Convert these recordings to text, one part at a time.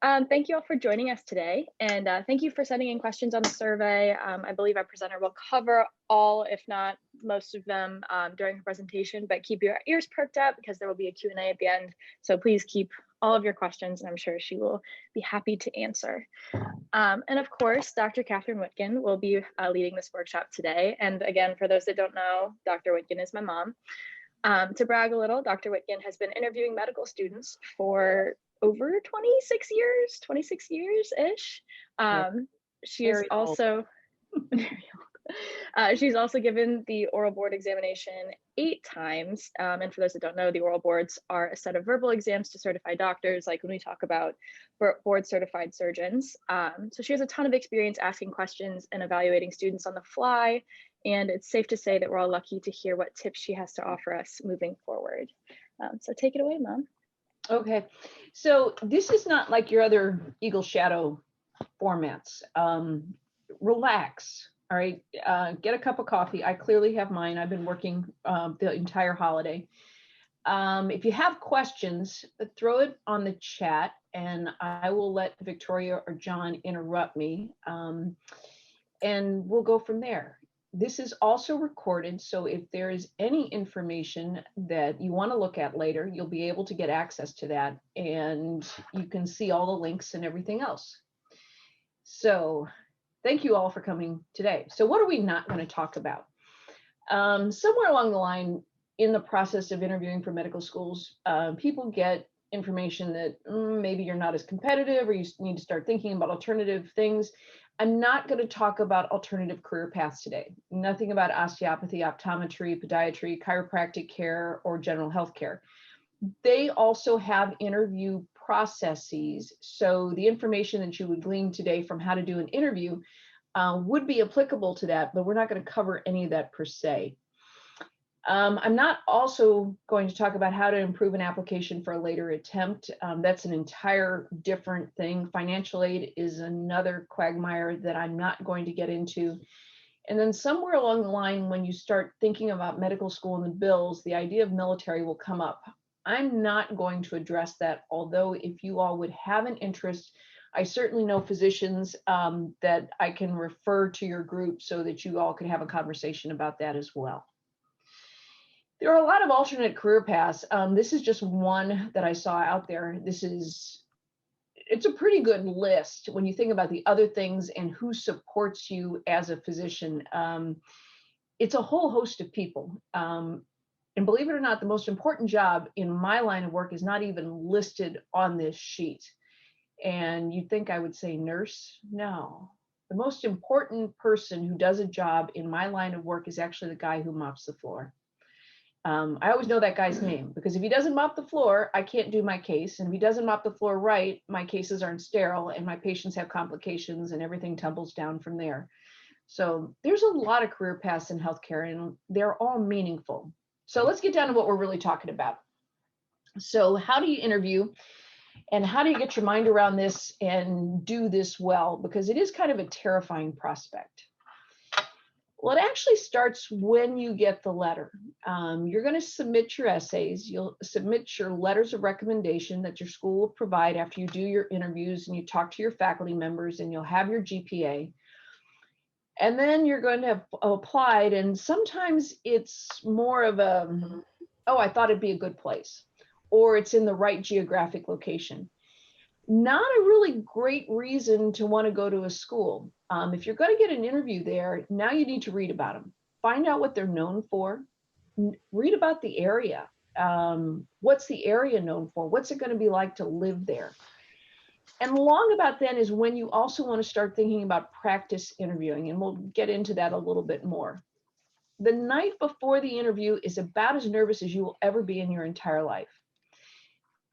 Thank you all for joining us today, and thank you for sending in questions on the survey. I believe our presenter will cover all, if not most of them, during her presentation, but keep your ears perked up because there will be a Q&A at the end. So please keep all of your questions, and I'm sure she will be happy to answer. And of course, Dr. Catherine Wittgen will be leading this workshop today. And again, for those that don't know, Dr. Wittgen is my mom. To brag a little, Dr. Wittgen has been interviewing medical students for over 26 years-ish. She's Very old. also she's also given the oral board examination 8 times. And for those that don't know, the oral boards are a set of verbal exams to certify doctors, like when we talk about board certified surgeons. So she has a ton of experience asking questions and evaluating students on the fly. And it's safe to say that we're all lucky to hear what tips she has to offer us moving forward. So take it away, Mom. Okay, so this is not like your other EagleShadow formats. Relax, all right? Get a cup of coffee. I clearly have mine. I've been working the entire holiday. If you have questions, throw it on the chat and I will let Victoria or John interrupt me and we'll go from there. This is also recorded, so if there is any information that you want to look at later, you'll be able to get access to that and you can see all the links and everything else. So thank you all for coming today. So what are we not going to talk about? Somewhere along the line in the process of interviewing for medical schools, people get information that maybe you're not as competitive or you need to start thinking about alternative things. I'm not going to talk about alternative career paths today. Nothing about osteopathy, optometry, podiatry, chiropractic care, or general health care. They also have interview processes. So the information that you would glean today from how to do an interview would be applicable to that, but we're not going to cover any of that per se. I'm not also going to talk about how to improve an application for a later attempt. That's an entire different thing. Financial aid is another quagmire that I'm not going to get into. And then somewhere along the line, when you start thinking about medical school and the bills, the idea of military will come up. I'm not going to address that, although if you all would have an interest, I certainly know physicians that I can refer to your group so that you all could have a conversation about that as well. There are a lot of alternate career paths. This is just one that I saw out there. It's a pretty good list when you think about the other things and who supports you as a physician. It's a whole host of people. And believe it or not, the most important job in my line of work is not even listed on this sheet. And you'd think I would say nurse? No. The most important person who does a job in my line of work is actually the guy who mops the floor. I always know that guy's name because if he doesn't mop the floor, I can't do my case. And if he doesn't mop the floor right, my cases aren't sterile and my patients have complications and everything tumbles down from there. So there's a lot of career paths in healthcare and they're all meaningful. So let's get down to what we're really talking about. So how do you interview and how do you get your mind around this and do this well? Because it is kind of a terrifying prospect. Well, it actually starts when you get the letter. You're going to submit your essays. You'll submit your letters of recommendation that your school will provide after you do your interviews and you talk to your faculty members and you'll have your GPA. And then you're going to have applied. And sometimes it's more of a, oh, I thought it'd be a good place, or it's in the right geographic location. Not a really great reason to want to go to a school. If you're going to get an interview there, now you need to read about them. Find out what they're known for. Read about the area. What's the area known for? What's it going to be like to live there? And along about then is when you also want to start thinking about practice interviewing, and we'll get into that a little bit more. The night before the interview is about as nervous as you will ever be in your entire life.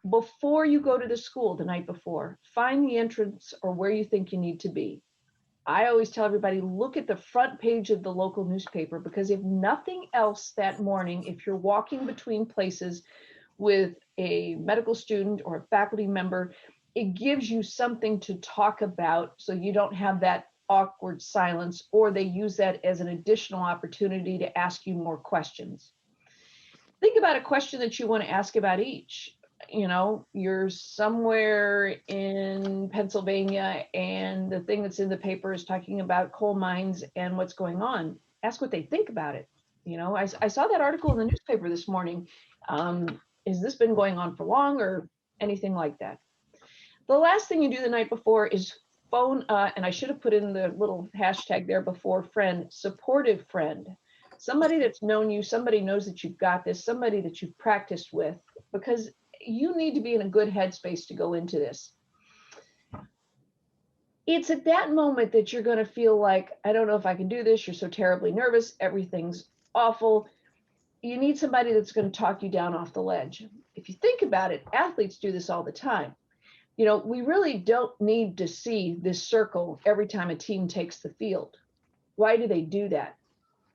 Before you go to the school the night before, find the entrance or where you think you need to be. I always tell everybody, look at the front page of the local newspaper, because if nothing else that morning, if you're walking between places with a medical student or a faculty member, it gives you something to talk about so you don't have that awkward silence, or they use that as an additional opportunity to ask you more questions. Think about a question that you want to ask about each. you're somewhere in Pennsylvania and the thing that's in the paper is talking about coal mines and what's going on. Ask what they think about it. I saw that article in the newspaper this morning. Has this been going on for long or anything like that? The last thing you do the night before is phone, and I should have put in the little hashtag there before, friend, supportive friend. Somebody that's known you, somebody knows that you've got this, somebody that you've practiced with, because you need to be in a good headspace to go into this. It's at that moment that you're going to feel like, I don't know if I can do this. You're so terribly nervous. Everything's awful. You need somebody that's going to talk you down off the ledge. If you think about it, athletes do this all the time. We really don't need to see this circle every time a team takes the field. Why do they do that?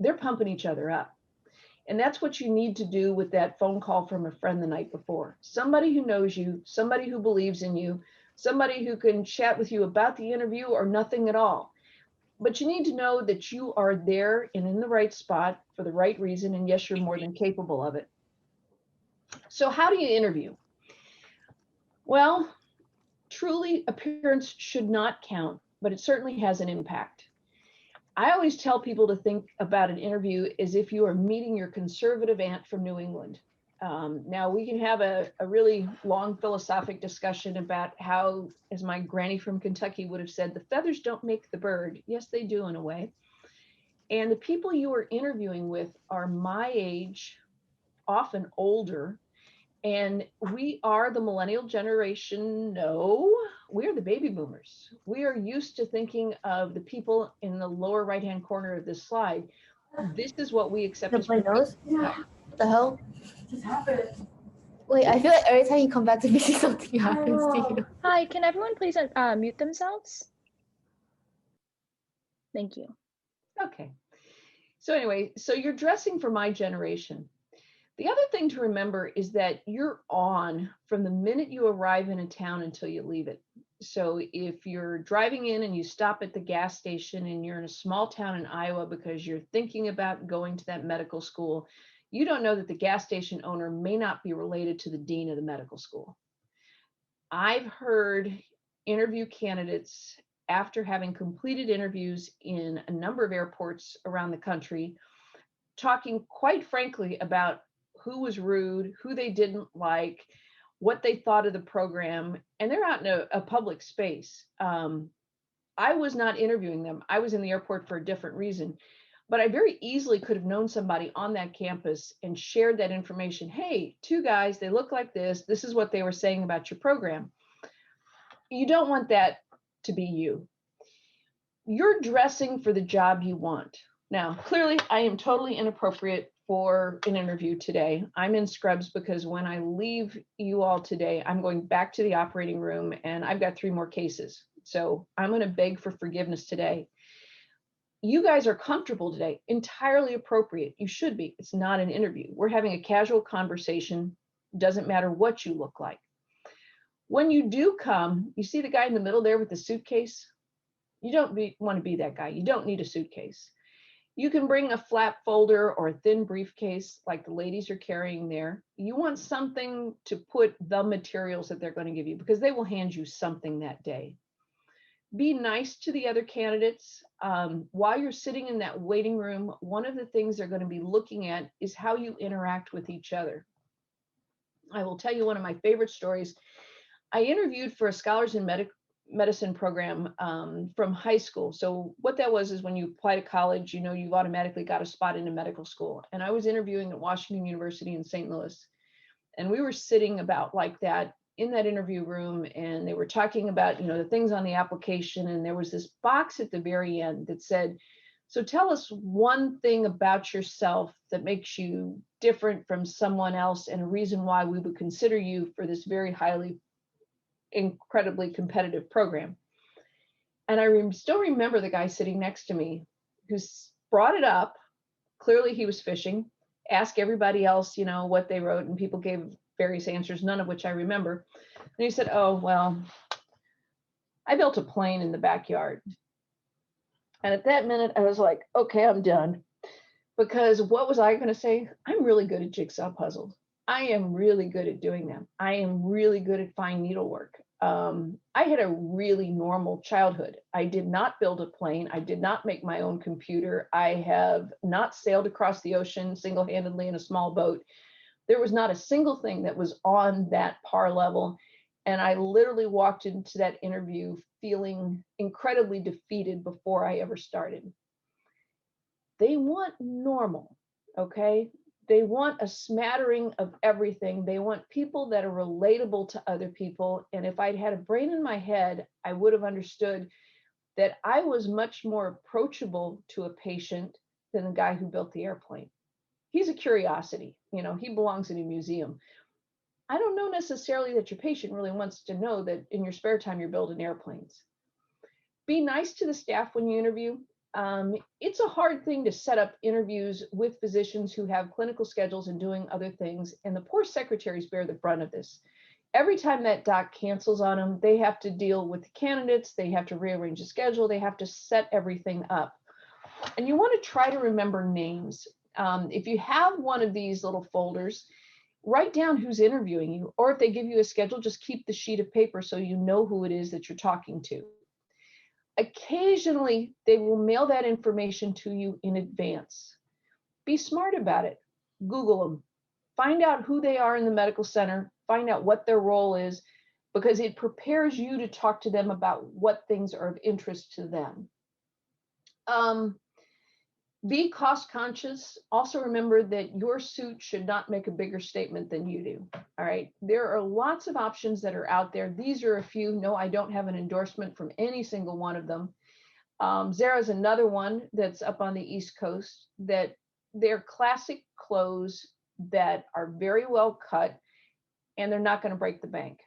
They're pumping each other up. And that's what you need to do with that phone call from a friend the night before. Somebody who knows you, somebody who believes in you, somebody who can chat with you about the interview or nothing at all. But you need to know that you are there and in the right spot for the right reason. And yes, you're more than capable of it. So how do you interview? Well, truly, appearance should not count, but it certainly has an impact. I always tell people to think about an interview as if you are meeting your conservative aunt from New England. Now, we can have a really long philosophic discussion about how, as my granny from Kentucky would have said, the feathers don't make the bird. Yes, they do in a way. And the people you are interviewing with are my age, often older. And we are the millennial generation. No, we're the baby boomers. We are used to thinking of the people in the lower right-hand corner of this slide. This is what we accept as my nose? What the hell just happened? Wait, I feel like every time you come back to me, something happens to you. Hi, can everyone please mute themselves? Thank you. Okay. So anyway, so you're dressing for my generation. The other thing to remember is that you're on from the minute you arrive in a town until you leave it. So if you're driving in and you stop at the gas station and you're in a small town in Iowa because you're thinking about going to that medical school, you don't know that the gas station owner may not be related to the dean of the medical school. I've heard interview candidates, after having completed interviews in a number of airports around the country, talking quite frankly about who was rude, who they didn't like, what they thought of the program, and they're out in a public space. I was not interviewing them. I was in the airport for a different reason, but I very easily could have known somebody on that campus and shared that information. Hey, two guys, they look like this. This is what they were saying about your program. You don't want that to be you. You're dressing for the job you want. Now, clearly, I am totally inappropriate for an interview today. I'm in scrubs because when I leave you all today, I'm going back to the operating room and I've got 3 more cases. So I'm going to beg for forgiveness today. You guys are comfortable today, entirely appropriate. You should be. It's not an interview. We're having a casual conversation. Doesn't matter what you look like. When you do come, you see the guy in the middle there with the suitcase? You don't want to be that guy. You don't need a suitcase. You can bring a flap folder or a thin briefcase like the ladies are carrying there. You want something to put the materials that they're going to give you because they will hand you something that day. Be nice to the other candidates. While you're sitting in that waiting room, one of the things they're going to be looking at is how you interact with each other. I will tell you one of my favorite stories. I interviewed for a Scholars in Medicine program from high school. So what that was is when you apply to college, you've automatically got a spot in a medical school. And I was interviewing at Washington University in St. Louis. And we were sitting about like that in that interview room, and they were talking about, the things on the application. And there was this box at the very end that said, so tell us one thing about yourself that makes you different from someone else and a reason why we would consider you for this very incredibly competitive program. And I still remember the guy sitting next to me who brought it up. Clearly he was fishing, asked everybody else, what they wrote, and people gave various answers, none of which I remember. And he said, oh, well, I built a plane in the backyard. And at that minute I was like, okay, I'm done. Because what was I going to say? I'm really good at jigsaw puzzles. I am really good at doing them. I am really good at fine needlework. I had a really normal childhood. I did not build a plane. I did not make my own computer. I have not sailed across the ocean single-handedly in a small boat. There was not a single thing that was on that par level. And I literally walked into that interview feeling incredibly defeated before I ever started. They want normal, okay? They want a smattering of everything. They want people that are relatable to other people. And if I'd had a brain in my head, I would have understood that I was much more approachable to a patient than the guy who built the airplane. He's a curiosity, he belongs in a museum. I don't know necessarily that your patient really wants to know that in your spare time you're building airplanes. Be nice to the staff when you interview. It's a hard thing to set up interviews with physicians who have clinical schedules and doing other things, and the poor secretaries bear the brunt of this. Every time that doc cancels on them, they have to deal with the candidates, they have to rearrange the schedule, they have to set everything up. And you want to try to remember names. If you have one of these little folders, write down who's interviewing you, or if they give you a schedule, just keep the sheet of paper so you know who it is that you're talking to. Occasionally, they will mail that information to you in advance. Be smart about it. Google them. Find out who they are in the medical center. Find out what their role is, because it prepares you to talk to them about what things are of interest to them. Be cost conscious. Also remember that your suit should not make a bigger statement than you do. All right. There are lots of options that are out there. These are a few. No, I don't have an endorsement from any single one of them. Zara is another one that's up on the East Coast, that they're classic clothes that are very well cut and they're not going to break the bank.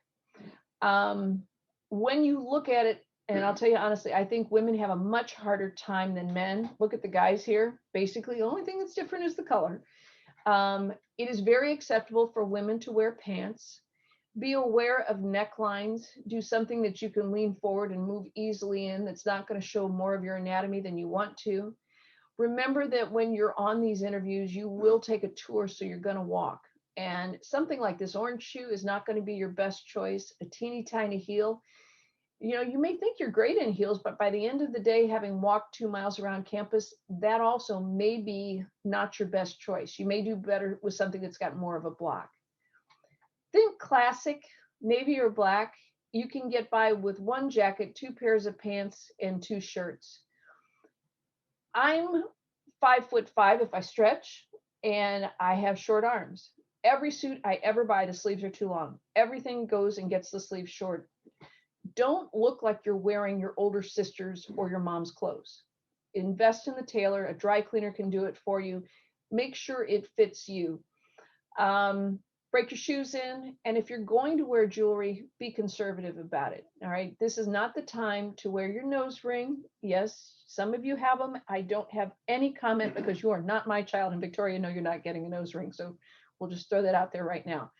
When you look at it, and I'll tell you honestly, I think women have a much harder time than men. Look at the guys here. Basically, the only thing that's different is the color. It is very acceptable for women to wear pants. Be aware of necklines. Do something that you can lean forward and move easily in that's not going to show more of your anatomy than you want to. Remember that when you're on these interviews, you will take a tour, so you're going to walk. And something like this orange shoe is not going to be your best choice. A teeny tiny heel. You may think you're great in heels, but by the end of the day, having walked 2 miles around campus, that also may be not your best choice. You may do better with something that's got more of a block. Think classic, navy or black. You can get by with one jacket, 2 pairs of pants, and 2 shirts. I'm 5'5" if I stretch, and I have short arms. Every suit I ever buy, the sleeves are too long. Everything goes and gets the sleeves short. Don't look like you're wearing your older sister's or your mom's clothes. Invest in the tailor. A dry cleaner can do it for you. Make sure it fits you. Break your shoes in. And if you're going to wear jewelry, be conservative about it. All right. This is not the time to wear your nose ring. Yes, some of you have them. I don't have any comment because you are not my child. And Victoria, no, you're not getting a nose ring. So we'll just throw that out there right now.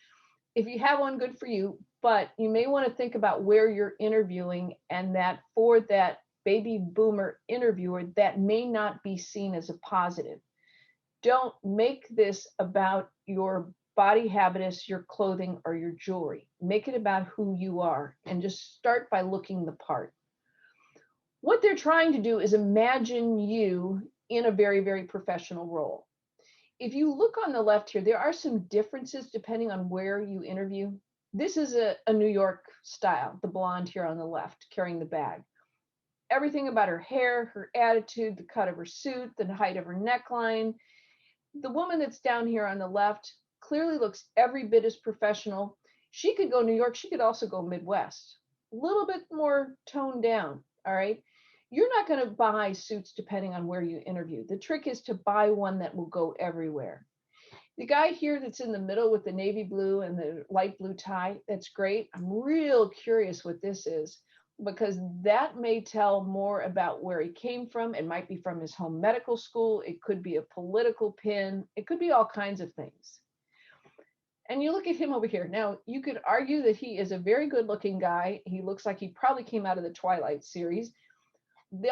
If you have one, good for you, but you may want to think about where you're interviewing, and that for that baby boomer interviewer, that may not be seen as a positive. Don't make this about your body habitus, your clothing, or your jewelry. Make it about who you are, and just start by looking the part. What they're trying to do is imagine you in a very, very professional role. If you look on the left here, there are some differences depending on where you interview. This is a New York style, the blonde here on the left, carrying the bag. Everything about her hair, her attitude, the cut of her suit, the height of her neckline. The woman that's down here on the left clearly looks every bit as professional. She could go New York. She could also go Midwest. A little bit more toned down, all right? You're not going to buy suits depending on where you interview. The trick is to buy one that will go everywhere. The guy here that's in the middle with the navy blue and the light blue tie, that's great. I'm real curious what this is, because that may tell more about where he came from. It might be from his home medical school. It could be a political pin. It could be all kinds of things. And you look at him over here. Now, you could argue that he is a very good looking guy. He looks like he probably came out of the Twilight series.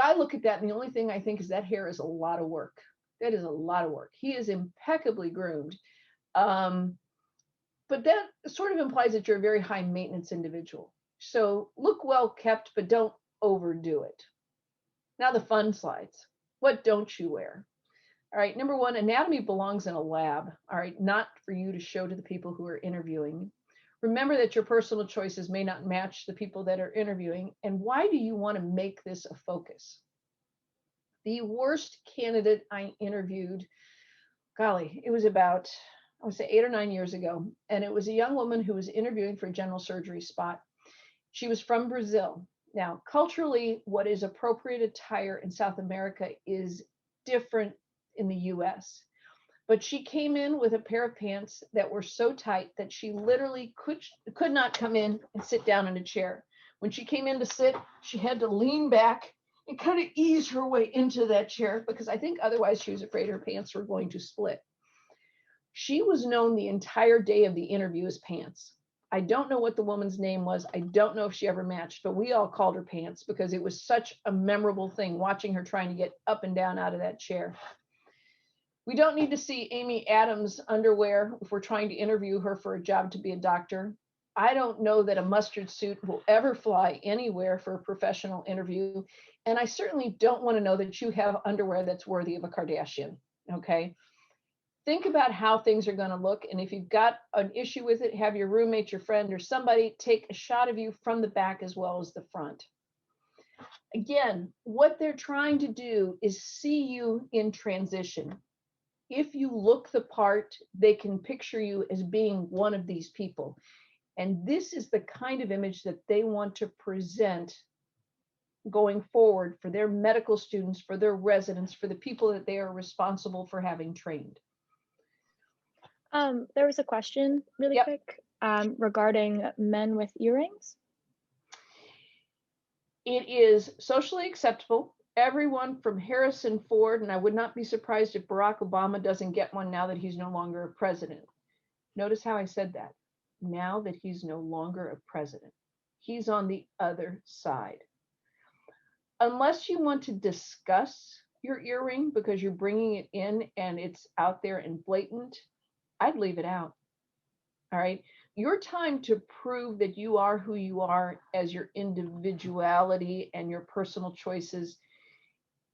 I look at that, and the only thing I think is that hair is a lot of work. That is a lot of work. He is impeccably groomed. but that sort of implies that you're a very high maintenance individual. So look well kept, but don't overdo it. Now the fun slides. What don't you wear? All right, number one, anatomy belongs in a lab, all right, not for you to show to the people who are interviewing. Remember that your personal choices may not match the people that are interviewing. And why do you want to make this a focus? The worst candidate I interviewed, golly, it was about, I would say 8 or 9 years ago. And it was a young woman who was interviewing for a general surgery spot. She was from Brazil. Now, culturally, what is appropriate attire in South America is different in the US. But she came in with a pair of pants that were so tight that she literally could not come in and sit down in a chair. When she came in to sit, she had to lean back and kind of ease her way into that chair, because I think otherwise she was afraid her pants were going to split. She was known the entire day of the interview as Pants. I don't know what the woman's name was. I don't know if she ever matched, but we all called her Pants because it was such a memorable thing watching her trying to get up and down out of that chair. We don't need to see Amy Adams' underwear if we're trying to interview her for a job to be a doctor. I don't know that a mustard suit will ever fly anywhere for a professional interview. And I certainly don't want to know that you have underwear that's worthy of a Kardashian, okay? Think about how things are going to look. And if you've got an issue with it, have your roommate, your friend, or somebody take a shot of you from the back as well as the front. Again, what they're trying to do is see you in transition. If you look the part, they can picture you as being one of these people. And this is the kind of image that they want to present going forward for their medical students, for their residents, for the people that they are responsible for having trained. There was a question really quick regarding men with earrings. It is socially acceptable. Everyone from Harrison Ford, and I would not be surprised if Barack Obama doesn't get one now that he's no longer a president. Notice how I said that. Now that he's no longer a president. He's on the other side. Unless you want to discuss your earring because you're bringing it in and it's out there and blatant, I'd leave it out. All right. Your time to prove that you are who you are as your individuality and your personal choices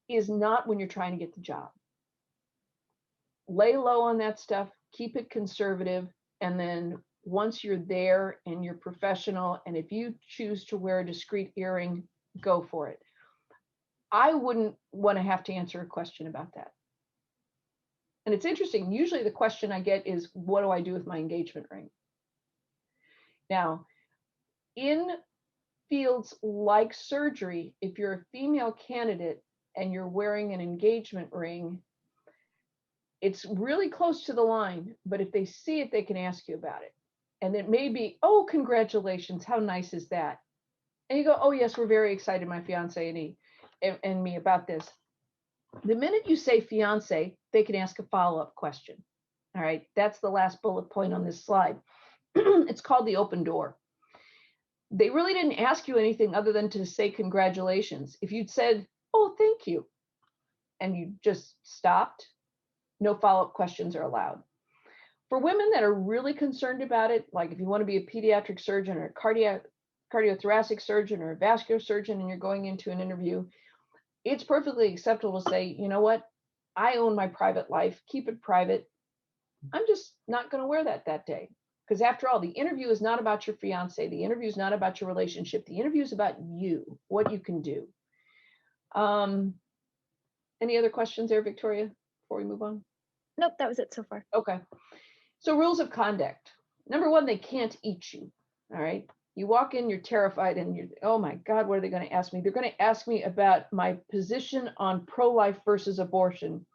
is not when you're trying to get the job. Lay low on that stuff, keep it conservative, and then once you're there and you're professional, and if you choose to wear a discreet earring, go for it. I wouldn't want to have to answer a question about that. And it's interesting, usually the question I get is, what do I do with my engagement ring? Now, in fields like surgery, if you're a female candidate and you're wearing an engagement ring, it's really close to the line, but if they see it, they can ask you about it. And it may be, oh, congratulations, how nice is that? And you go, oh yes, we're very excited, my fiance and me about this. The minute you say fiance, they can ask a follow-up question. All right, that's the last bullet point on this slide. It's called the open door. They really didn't ask you anything other than to say congratulations. If you'd said, oh, thank you, and you just stopped, no follow-up questions are allowed. For women that are really concerned about it, like if you want to be a pediatric surgeon or a cardiothoracic surgeon or a vascular surgeon and you're going into an interview, it's perfectly acceptable to say, you know what, I own my private life, keep it private. I'm just not going to wear that day. Because after all, the interview is not about your fiance. The interview is not about your relationship. The interview is about you, what you can do. Any other questions there, Victoria, before we move on? Nope, that was it so far. Okay. So rules of conduct. Number one, they can't eat you. All right. You walk in, you're terrified, and you're, oh my God, what are they going to ask me? They're going to ask me about my position on pro-life versus abortion.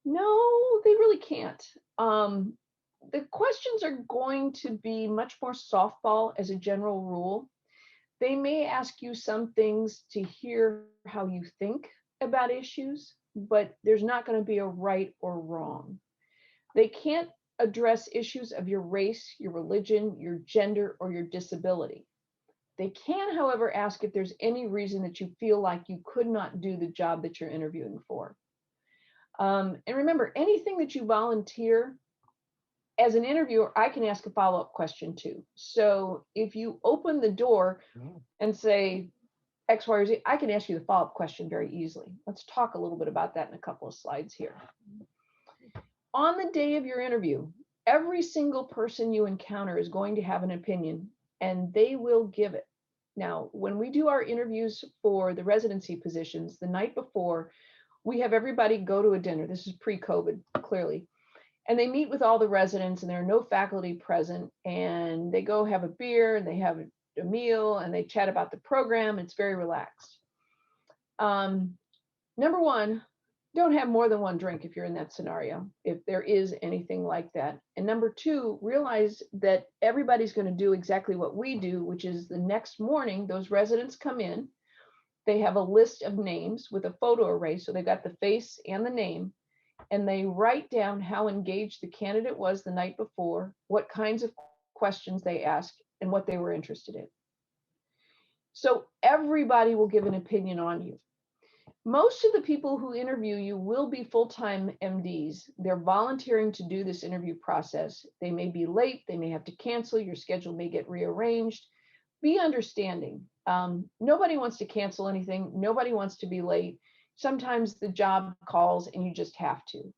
No, they really can't. The questions are going to be much more softball as a general rule. They may ask you some things to hear how you think about issues, but there's not going to be a right or wrong. They can't address issues of your race, your religion, your gender, or your disability. They can, however, ask if there's any reason that you feel like you could not do the job that you're interviewing for. And remember, anything that you volunteer as an interviewer, I can ask a follow-up question too. So if you open the door and say X, Y, or Z, I can ask you the follow-up question very easily. Let's talk a little bit about that in a couple of slides here. On the day of your interview, every single person you encounter is going to have an opinion, and they will give it. Now, when we do our interviews for the residency positions, the night before, we have everybody go to a dinner. This is pre-COVID, clearly. And they meet with all the residents, and there are no faculty present, and they go have a beer, and they have a meal, and they chat about the program. It's very relaxed. Number one, don't have more than one drink if you're in that scenario, if there is anything like that. And number two, realize that everybody's going to do exactly what we do, which is the next morning, those residents come in, they have a list of names with a photo array. So they've got the face and the name, and they write down how engaged the candidate was the night before, what kinds of questions they asked, and what they were interested in. So everybody will give an opinion on you. Most of the people who interview you will be full-time MDs. They're volunteering to do this interview process. They may be late, they may have to cancel, your schedule may get rearranged. Be understanding. Nobody wants to cancel anything. Nobody wants to be late. Sometimes the job calls and you just have to.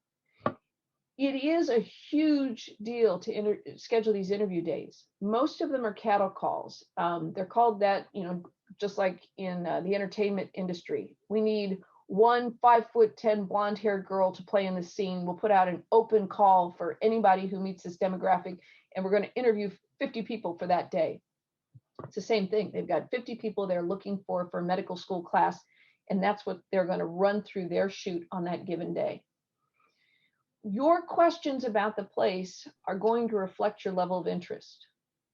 It is a huge deal to schedule these interview days. Most of them are cattle calls. They're called that, just like in the entertainment industry. We need one 5'10" blonde-haired girl to play in the scene. We'll put out an open call for anybody who meets this demographic, and we're going to interview 50 people for that day. It's the same thing. They've got 50 people they're looking for a medical school class, and that's what they're going to run through their shoot on that given day. Your questions about the place are going to reflect your level of interest.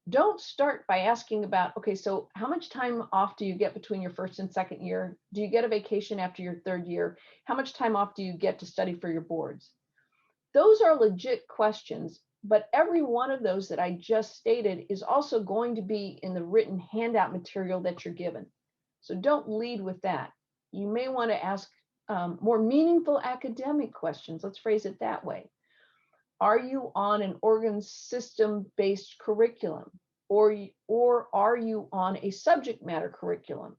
Don't start by asking about, okay, so how much time off do you get between your first and second year? Do you get a vacation after your third year? How much time off do you get to study for your boards? Those are legit questions, but every one of those that I just stated is also going to be in the written handout material that you're given. So don't lead with that. You may want to ask more meaningful academic questions. Let's phrase it that way. Are you on an organ system-based curriculum, or are you on a subject matter curriculum?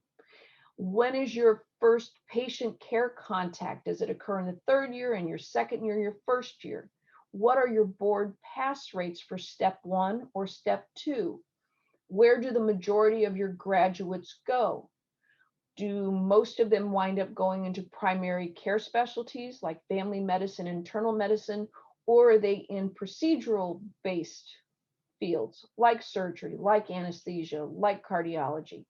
When is your first patient care contact? Does it occur in the third year, in your second year, your first year? What are your board pass rates for step 1 or step 2? Where do the majority of your graduates go? Do most of them wind up going into primary care specialties like family medicine, internal medicine, or are they in procedural-based fields like surgery, like anesthesia, like cardiology?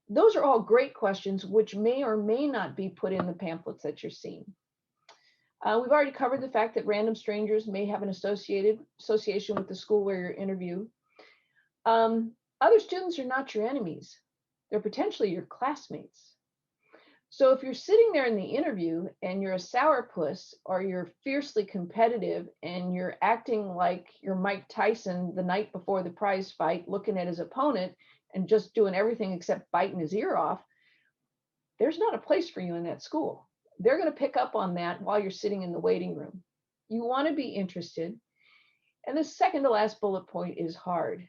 Those are all great questions which may or may not be put in the pamphlets that you're seeing. We've already covered the fact that random strangers may have an association with the school where you're interviewed. Other students are not your enemies. They're potentially your classmates. So if you're sitting there in the interview and you're a sourpuss, or you're fiercely competitive and you're acting like you're Mike Tyson the night before the prize fight, looking at his opponent and just doing everything except biting his ear off, there's not a place for you in that school. They're going to pick up on that while you're sitting in the waiting room. You want to be interested. And the second to last bullet point is hard.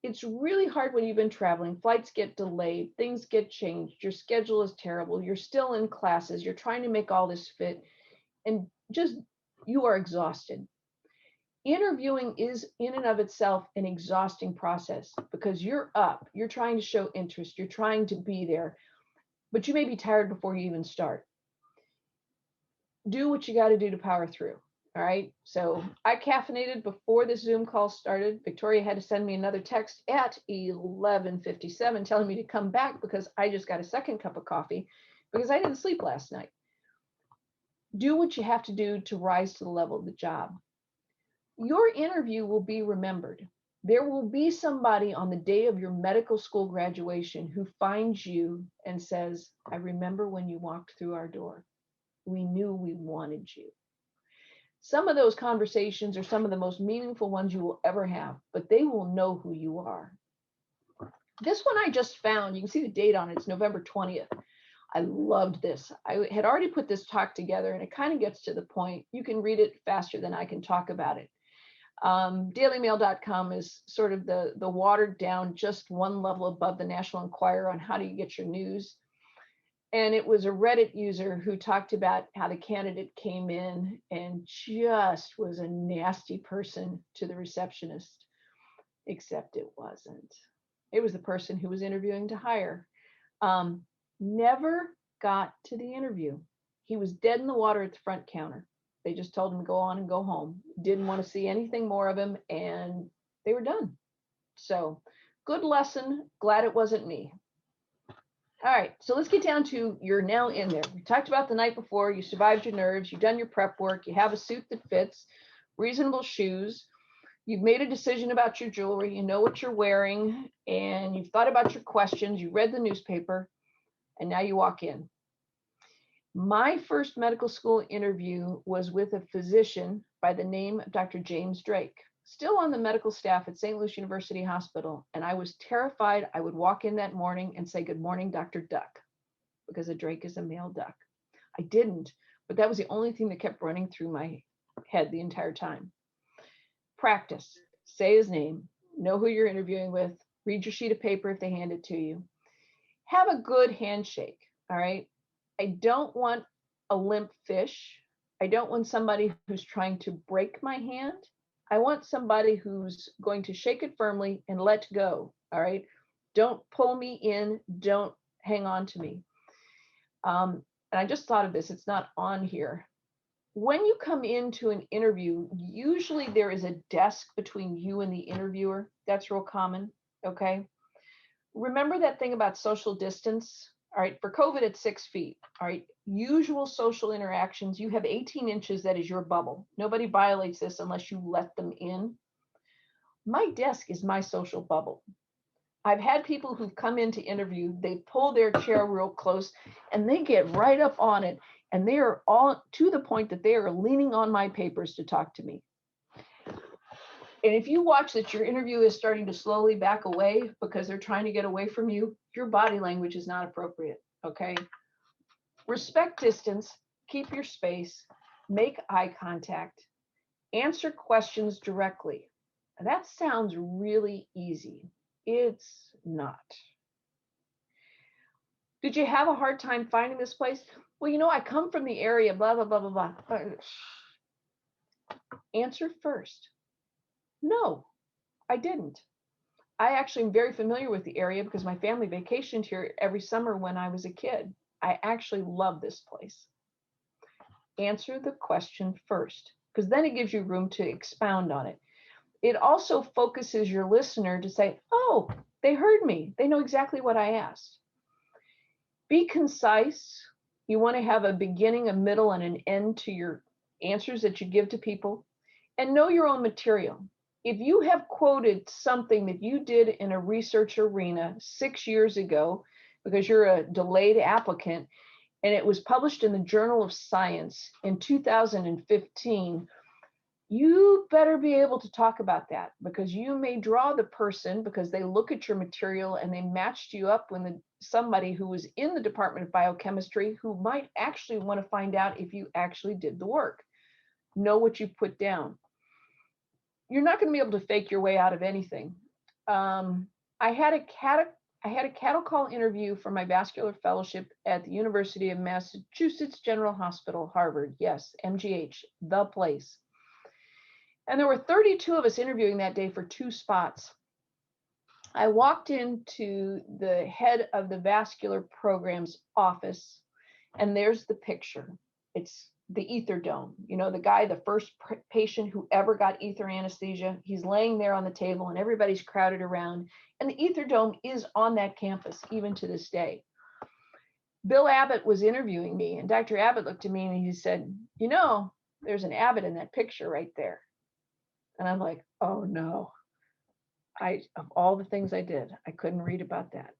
It's really hard when you've been traveling. Flights get delayed, things get changed, your schedule is terrible, you're still in classes, you're trying to make all this fit, and just you are exhausted. Interviewing is in and of itself an exhausting process because you're up, you're trying to show interest, you're trying to be there, but you may be tired before you even start. Do what you got to do to power through. All right, so I caffeinated before this Zoom call started. Victoria had to send me another text at 11:57 telling me to come back because I just got a second cup of coffee because I didn't sleep last night. Do what you have to do to rise to the level of the job. Your interview will be remembered. There will be somebody on the day of your medical school graduation who finds you and says, I remember when you walked through our door. We knew we wanted you. Some of those conversations are some of the most meaningful ones you will ever have, but they will know who you are. This one I just found, you can see the date on it, it's November 20th. I loved this. I had already put this talk together, and it kind of gets to the point. You can read it faster than I can talk about it. Dailymail.com is sort of the watered down, just one level above the National Enquirer on how do you get your news. And it was a Reddit user who talked about how the candidate came in and just was a nasty person to the receptionist, except it wasn't. It was the person who was interviewing to hire. Never got to the interview. He was dead in the water at the front counter. They just told him to go on and go home. Didn't want to see anything more of him, and they were done. So good lesson. Glad it wasn't me. All right, so let's get down to you're now in there. We talked about the night before. You survived your nerves. You've done your prep work. You have a suit that fits, reasonable shoes. You've made a decision about your jewelry. You know what you're wearing, and you've thought about your questions. You read the newspaper, and now you walk in. My first medical school interview was with a physician by the name of Dr. James Drake, still on the medical staff at St. Louis University Hospital. And I was terrified I would walk in that morning and say, "Good morning, Dr. Duck," because a Drake is a male duck. I didn't, but that was the only thing that kept running through my head the entire time. Practice, say his name, know who you're interviewing with, read your sheet of paper if they hand it to you. Have a good handshake, all right? I don't want a limp fish. I don't want somebody who's trying to break my hand. I want somebody who's going to shake it firmly and let go, all right? Don't pull me in, don't hang on to me. And I just thought of this, it's not on here. When you come into an interview, usually there is a desk between you and the interviewer. That's real common, okay? Remember that thing about social distance? All right, for COVID, it's 6 feet. All right, usual social interactions, you have 18 inches, that is your bubble. Nobody violates this unless you let them in. My desk is my social bubble. I've had people who've come in to interview, they pull their chair real close and they get right up on it. And they are all to the point that they are leaning on my papers to talk to me. And if you watch that your interview is starting to slowly back away because they're trying to get away from you, your body language is not appropriate, okay? Respect distance, keep your space, make eye contact, answer questions directly. That sounds really easy. It's not. Did you have a hard time finding this place? Well, you know, I come from the area, blah, blah, blah, blah, blah. Answer first. No, I didn't. I actually am very familiar with the area because my family vacationed here every summer when I was a kid. I actually love this place. Answer the question first, because then it gives you room to expound on it. It also focuses your listener to say, oh, they heard me. They know exactly what I asked. Be concise. You want to have a beginning, a middle, and an end to your answers that you give to people, and know your own material. If you have quoted something that you did in a research arena 6 years ago, because you're a delayed applicant, and it was published in the Journal of Science in 2015, you better be able to talk about that, because you may draw the person because they look at your material and they matched you up with somebody who was in the Department of Biochemistry who might actually want to find out if you actually did the work. Know what you put down. You're not going to be able to fake your way out of anything. I had a cattle call interview for my vascular fellowship at the University of Massachusetts General Hospital, Harvard. Yes, MGH, the place. And there were 32 of us interviewing that day for 2 spots. I walked into the head of the vascular program's office, and there's the picture. It's the ether dome. You know, the guy, the first patient who ever got ether anesthesia, he's laying there on the table and everybody's crowded around. And the ether dome is on that campus, even to this day. Bill Abbott was interviewing me, and Dr. Abbott looked at me and he said, you know, there's an Abbott in that picture right there. And I'm like, oh no. Of all the things I did, I couldn't read about that.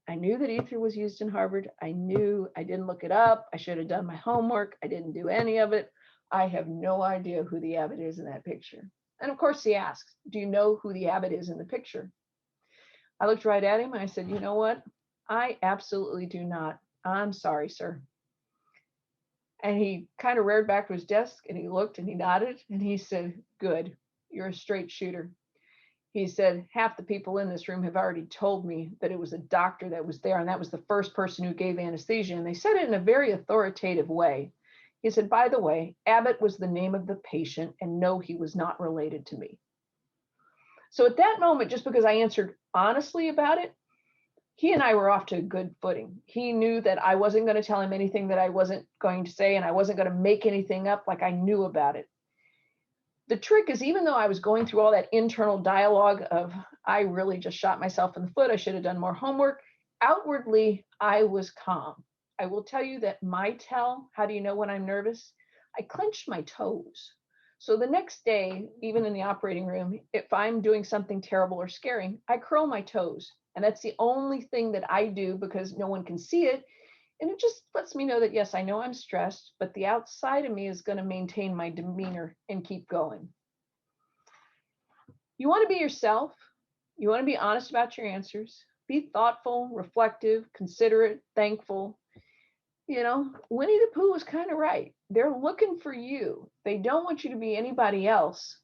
I knew that ether was used in Harvard. I didn't look it up. I should have done my homework. I didn't do any of it. I have no idea who the Abbott is in that picture. And of course he asks, do you know who the Abbott is in the picture? I looked right at him and I said, you know what? I absolutely do not. I'm sorry, sir. And he kind of reared back to his desk and he looked and he nodded and he said, good, you're a straight shooter. He said, half the people in this room have already told me that it was a doctor that was there, and that was the first person who gave anesthesia. And they said it in a very authoritative way. He said, by the way, Abbott was the name of the patient, and no, he was not related to me. So at that moment, just because I answered honestly about it, he and I were off to a good footing. He knew that I wasn't going to tell him anything that I wasn't going to say, and I wasn't going to make anything up, like I knew about it. The trick is, even though I was going through all that internal dialogue of, I really just shot myself in the foot, I should have done more homework, outwardly, I was calm. I will tell you that my tell, how do you know when I'm nervous? I clenched my toes. So the next day, even in the operating room, if I'm doing something terrible or scary, I curl my toes. And that's the only thing that I do because no one can see it. And it just lets me know that, yes, I know I'm stressed, but the outside of me is going to maintain my demeanor and keep going. You want to be yourself. You want to be honest about your answers. Be thoughtful, reflective, considerate, thankful. You know, Winnie the Pooh was kind of right. They're looking for you. They don't want you to be anybody else,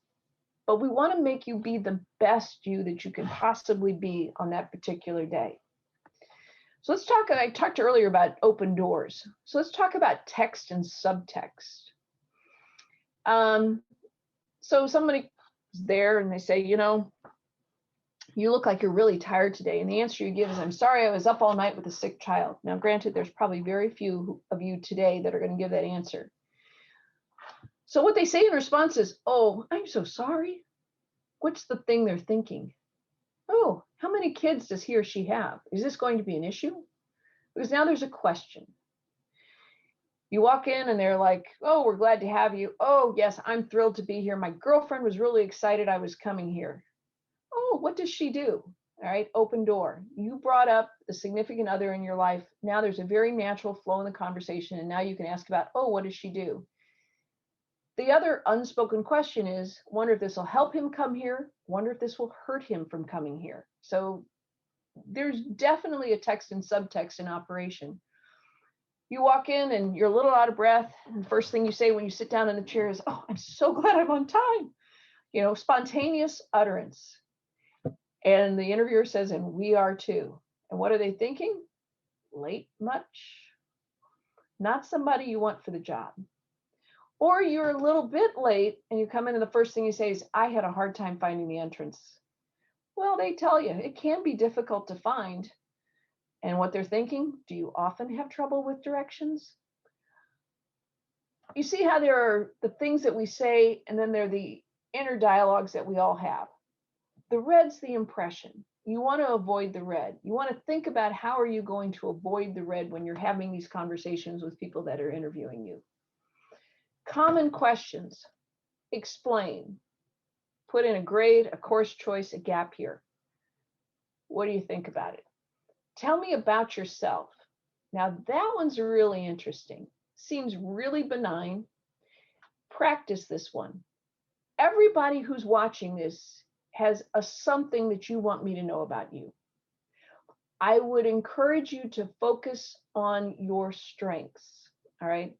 but we want to make you be the best you that you can possibly be on that particular day. So let's talk, I talked earlier about open doors. So let's talk about text and subtext. So somebody is there and they say, you know, you look like you're really tired today. And the answer you give is, I'm sorry, I was up all night with a sick child. Now, granted, there's probably very few of you today that are going to give that answer. So what they say in response is, oh, I'm so sorry. What's the thing they're thinking? Oh, how many kids does he or she have? Is this going to be an issue? Because now there's a question. You walk in and they're like, oh, we're glad to have you. Oh, yes, I'm thrilled to be here. My girlfriend was really excited I was coming here. Oh, what does she do? All right, open door. You brought up the significant other in your life. Now there's a very natural flow in the conversation. And now you can ask about, oh, what does she do? The other unspoken question is, wonder if this will help him come here. Wonder if this will hurt him from coming here. So there's definitely a text and subtext in operation. You walk in and you're a little out of breath. And the first thing you say when you sit down in the chair is, oh, I'm so glad I'm on time. You know, spontaneous utterance. And the interviewer says, and we are too. And what are they thinking? Late much? Not somebody you want for the job. Or you're a little bit late and you come in and the first thing you say is, I had a hard time finding the entrance. Well, they tell you it can be difficult to find. And what they're thinking, do you often have trouble with directions? You see how there are the things that we say, and then there are the inner dialogues that we all have. The red's the impression. You want to avoid the red. You want to think about how are you going to avoid the red when you're having these conversations with people that are interviewing you. Common questions. Explain. Put in a grade, a course choice, a gap here. What do you think about it? Tell me about yourself. Now that one's really interesting. Seems really benign. Practice this one. Everybody who's watching this has a something that you want me to know about you. I would encourage you to focus on your strengths. All right.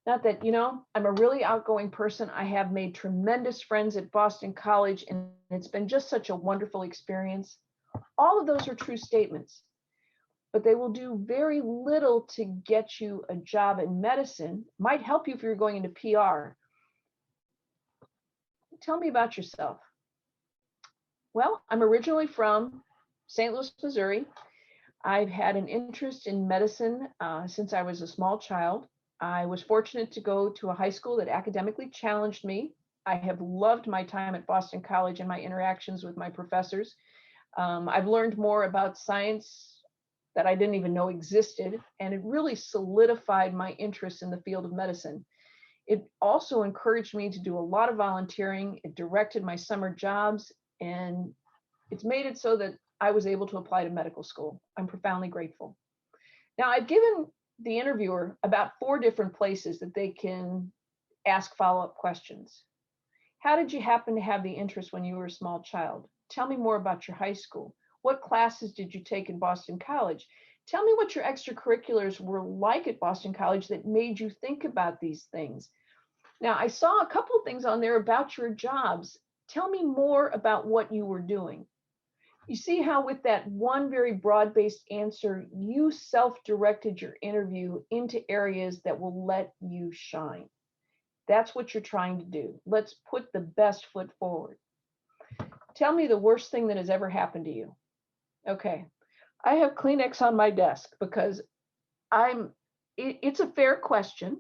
Not that, you know, I'm a really outgoing person. I have made tremendous friends at Boston College, and it's been just such a wonderful experience. All of those are true statements, but they will do very little to get you a job in medicine. Might help you if you're going into PR. Tell me about yourself. Well, I'm originally from St. Louis, Missouri. I've had an interest in medicine since I was a small child. I was fortunate to go to a high school that academically challenged me. I have loved my time at Boston College and my interactions with my professors. I've learned more about science that I didn't even know existed, and it really solidified my interest in the field of medicine. It also encouraged me to do a lot of volunteering. It directed my summer jobs, and it's made it so that I was able to apply to medical school. I'm profoundly grateful. Now, I've given the interviewer about 4 different places that they can ask follow-up questions. How did you happen to have the interest when you were a small child? Tell me more about your high school. What classes did you take in Boston College? Tell me what your extracurriculars were like at Boston College that made you think about these things. Now, I saw a couple of things on there about your jobs. Tell me more about what you were doing. You see how with that one very broad-based answer, you self-directed your interview into areas that will let you shine. That's what you're trying to do. Let's put the best foot forward. Tell me the worst thing that has ever happened to you. Okay, I have Kleenex on my desk because it's a fair question.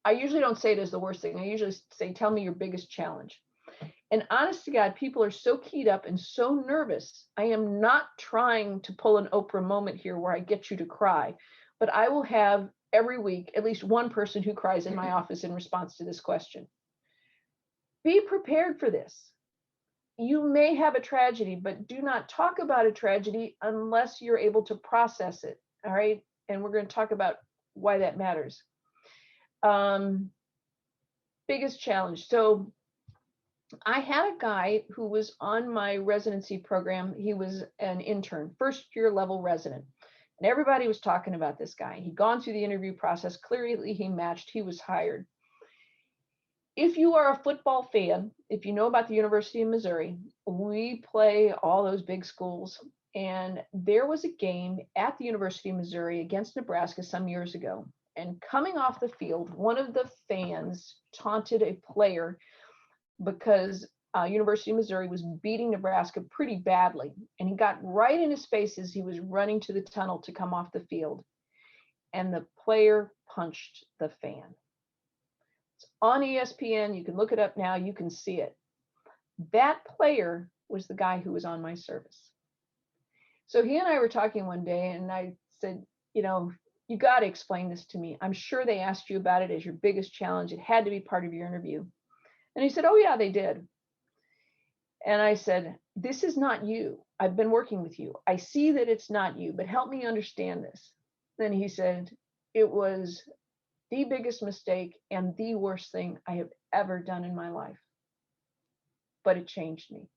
I usually don't say it as the worst thing. I usually say, tell me your biggest challenge. And honest to God, people are so keyed up and so nervous. I am not trying to pull an Oprah moment here where I get you to cry, but I will have every week at least one person who cries in my office in response to this question. Be prepared for this. You may have a tragedy, but do not talk about a tragedy unless you're able to process it. All right. And we're going to talk about why that matters. Biggest challenge. So I had a guy who was on my residency program. He was an intern, first year level resident. And everybody was talking about this guy. He'd gone through the interview process. Clearly he matched, he was hired. If you are a football fan, if you know about the University of Missouri, we play all those big schools. And there was a game at the University of Missouri against Nebraska some years ago. And coming off the field, one of the fans taunted a player because University of Missouri was beating Nebraska pretty badly. And he got right in his face as he was running to the tunnel to come off the field. And the player punched the fan. It's on ESPN. You can look it up now. You can see it. That player was the guy who was on my service. So he and I were talking one day, and I said, you know, you got to explain this to me. I'm sure they asked you about it as your biggest challenge. It had to be part of your interview. And he said, oh, yeah, they did. And I said, this is not you. I've been working with you. I see that it's not you, but help me understand this. Then he said, it was the biggest mistake and the worst thing I have ever done in my life. But it changed me.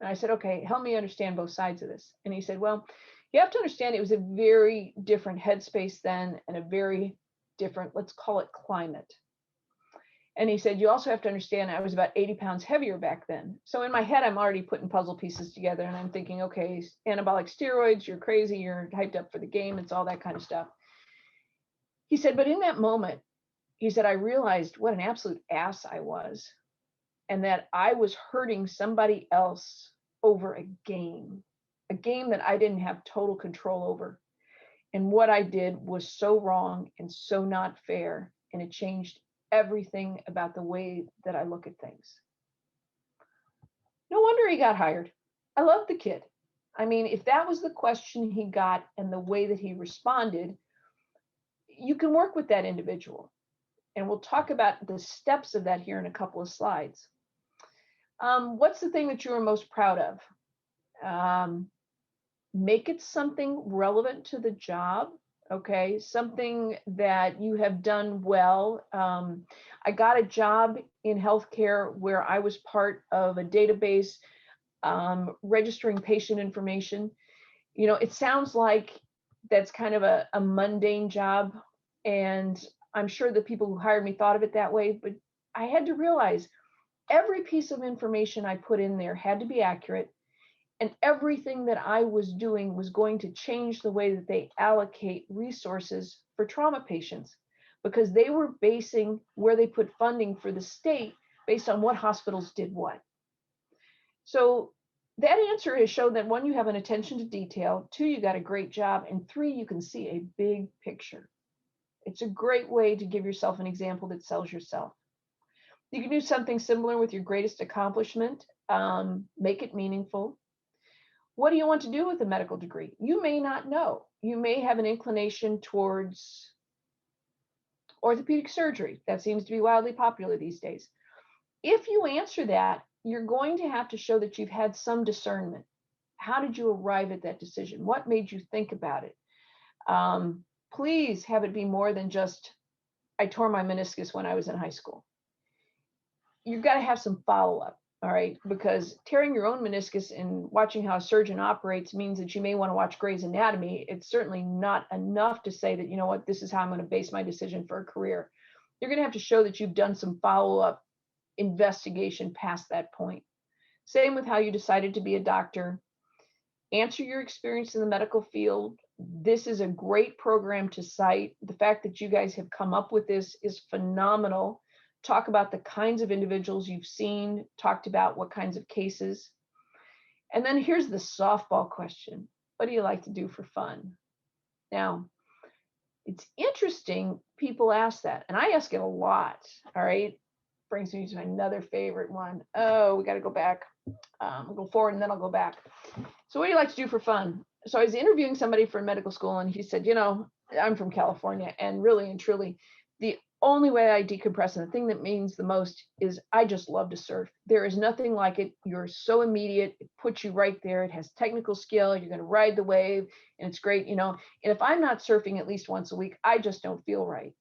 And I said, okay, help me understand both sides of this. And he said, well, you have to understand it was a very different headspace then and a very different, let's call it climate. And he said, you also have to understand I was about 80 pounds heavier back then. So in my head, I'm already putting puzzle pieces together and I'm thinking, okay, anabolic steroids, you're crazy, you're hyped up for the game, it's all that kind of stuff. He said, but in that moment, he said, I realized what an absolute ass I was and that I was hurting somebody else over a game that I didn't have total control over. And what I did was so wrong and so not fair. And it changed everything about the way that I look at things. No wonder he got hired. I love the kid. I mean, if that was the question he got and the way that he responded, you can work with that individual. And we'll talk about the steps of that here in a couple of slides. What's the thing that you are most proud of? Make it something relevant to the job. Okay, something that you have done well. I got a job in healthcare where I was part of a database registering patient information. You know, it sounds like that's kind of a mundane job, and I'm sure the people who hired me thought of it that way, but I had to realize every piece of information I put in there had to be accurate. And everything that I was doing was going to change the way that they allocate resources for trauma patients, because they were basing where they put funding for the state based on what hospitals did what. So that answer has shown that 1, you have an attention to detail, 2, you got a great job, and 3, you can see a big picture. It's a great way to give yourself an example that sells yourself. You can do something similar with your greatest accomplishment, make it meaningful. What do you want to do with a medical degree? You may not know. You may have an inclination towards orthopedic surgery. That seems to be wildly popular these days. If you answer that, you're going to have to show that you've had some discernment. How did you arrive at that decision? What made you think about it? Please have it be more than just, I tore my meniscus when I was in high school. You've got to have some follow-up. all right? Because tearing your own meniscus and watching how a surgeon operates means that you may want to watch Grey's Anatomy. It's certainly not enough to say that, you know what, this is how I'm going to base my decision for a career. You're going to have to show that you've done some follow-up investigation past that point. Same with how you decided to be a doctor. Answer your experience in the medical field. This is a great program to cite. The fact that you guys have come up with this is phenomenal. Talk about the kinds of individuals you've seen, talked about what kinds of cases. And then here's the softball question. What do you like to do for fun? Now, it's interesting people ask that, and I ask it a lot, all right? Brings me to another favorite one. Oh, we got to go back. I'll go forward and then I'll go back. So what do you like to do for fun? So I was interviewing somebody for medical school, and he said, you know, I'm from California, and really and truly, the only way I decompress and the thing that means the most is I just love to surf. There is nothing like it. You're so immediate. It puts you right there. It has technical skill. You're going to ride the wave, and it's great, you know. And if I'm not surfing at least once a week, I just don't feel right.